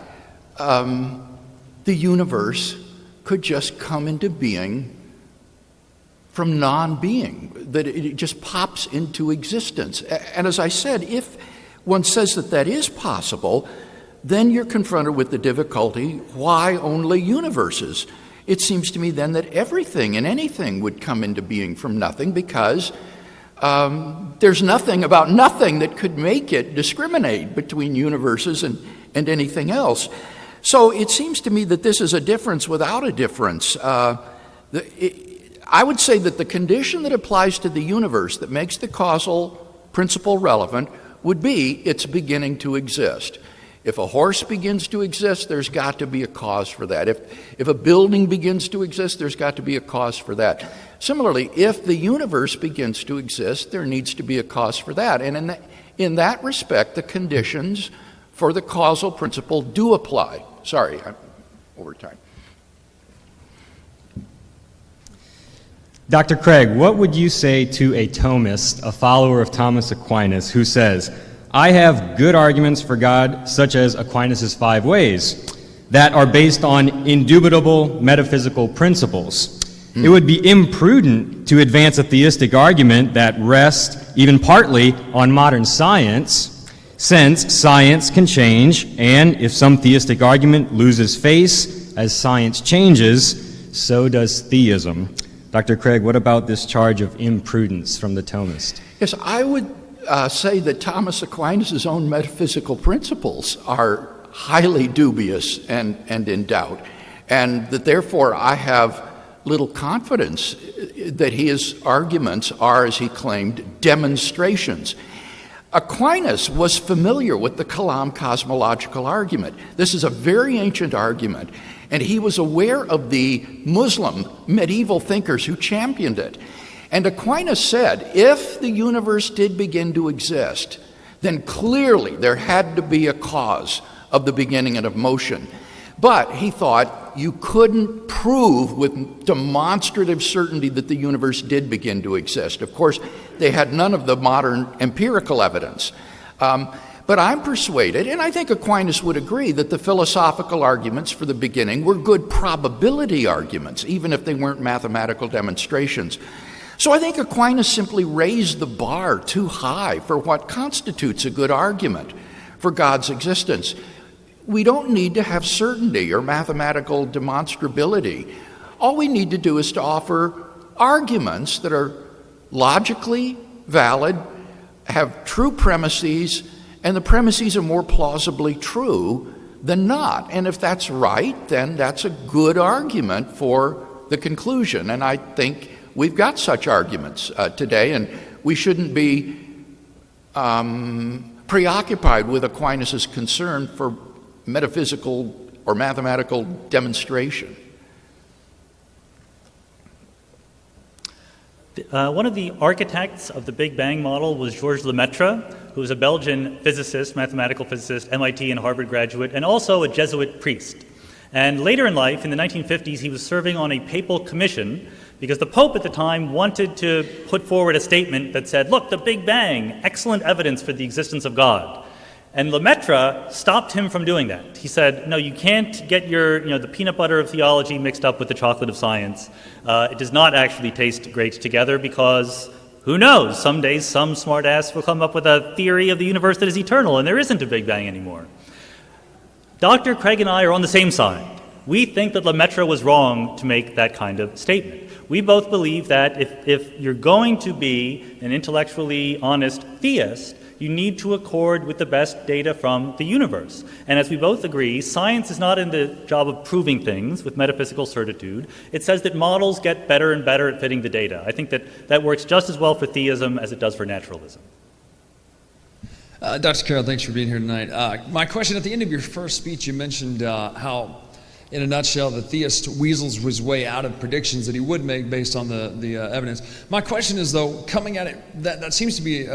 the universe could just come into being from non-being, that it just pops into existence. And as I said, if one says that that is possible, then you're confronted with the difficulty, why only universes? It seems to me then that everything and anything would come into being from nothing, because there's nothing about nothing that could make it discriminate between universes and anything else. So it seems to me that this is a difference without a difference. I would say that the condition that applies to the universe that makes the causal principle relevant would be its beginning to exist. If a horse begins to exist, there's got to be a cause for that. If a building begins to exist, there's got to be a cause for that. Similarly, if the universe begins to exist, there needs to be a cause for that. And in that respect, the conditions for the causal principle do apply. Sorry, I'm over time. Dr. Craig, what would you say to a Thomist, a follower of Thomas Aquinas, who says, I have good arguments for God, such as Aquinas' 5 ways, that are based on indubitable metaphysical principles. It would be imprudent to advance a theistic argument that rests, even partly, on modern science, since science can change, and if some theistic argument loses face as science changes, so does theism. Dr. Craig, what about this charge of imprudence from the Thomist? Yes, I would say that Thomas Aquinas' own metaphysical principles are highly dubious and in doubt, and that therefore I have little confidence that his arguments are, as he claimed, demonstrations. Aquinas was familiar with the Kalam cosmological argument. This is a very ancient argument, and he was aware of the Muslim medieval thinkers who championed it. And Aquinas said, if the universe did begin to exist, then clearly there had to be a cause of the beginning and of motion. But he thought you couldn't prove with demonstrative certainty that the universe did begin to exist. Of course, they had none of the modern empirical evidence. But I'm persuaded, and I think Aquinas would agree, that the philosophical arguments for the beginning were good probability arguments, even if they weren't mathematical demonstrations. So I think Aquinas simply raised the bar too high for what constitutes a good argument for God's existence. We don't need to have certainty or mathematical demonstrability. All we need to do is to offer arguments that are logically valid, have true premises, and the premises are more plausibly true than not. And if that's right, then that's a good argument for the conclusion. And I think we've got such arguments today, and we shouldn't be preoccupied with Aquinas' concern for metaphysical or mathematical demonstration. One of the architects of the Big Bang model was Georges Lemaitre, who was a Belgian physicist, mathematical physicist, MIT and Harvard graduate, and also a Jesuit priest. And later in life, in the 1950s, he was serving on a papal commission because the Pope at the time wanted to put forward a statement that said, look, the Big Bang, excellent evidence for the existence of God. And Lemaitre stopped him from doing that. He said, no, you can't get the peanut butter of theology mixed up with the chocolate of science. It does not actually taste great together because, who knows, some days some smart ass will come up with a theory of the universe that is eternal and there isn't a Big Bang anymore. Dr. Craig and I are on the same side. We think that Lemaitre was wrong to make that kind of statement. We both believe that if you're going to be an intellectually honest theist, you need to accord with the best data from the universe. And as we both agree, science is not in the job of proving things with metaphysical certitude. It says that models get better and better at fitting the data. I think that works just as well for theism as it does for naturalism. Dr. Carroll, thanks for being here tonight. My question, at the end of your first speech, you mentioned how, in a nutshell, the theist weasels his way out of predictions that he would make based on the evidence. My question is, though, coming at it, that seems to be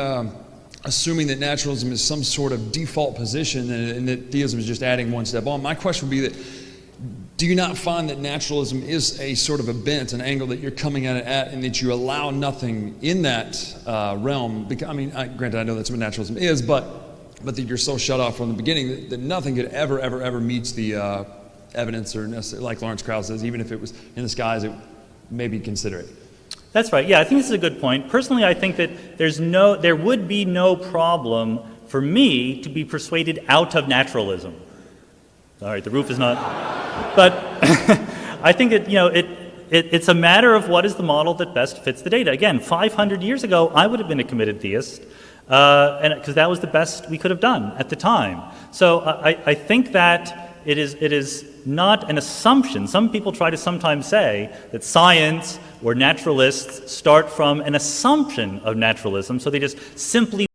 assuming that naturalism is some sort of default position and that theism is just adding one step on. My question would be that, do you not find that naturalism is a sort of a bent, an angle that you're coming at it at, and that you allow nothing in that realm? Because, I mean, granted, I know that's what naturalism is, but that you're so shut off from the beginning that nothing could ever meets the evidence, or like Lawrence Krauss says, even if it was in the skies, it maybe consider it. That's right. Yeah, I think this is a good point. Personally, I think that there would be no problem for me to be persuaded out of naturalism. Sorry, the roof is not. But I think it's a matter of what is the model that best fits the data. Again, 500 years ago, I would have been a committed theist, and because that was the best we could have done at the time. So I think that it is not an assumption. Some people try to sometimes say that science or naturalists start from an assumption of naturalism, so they just simply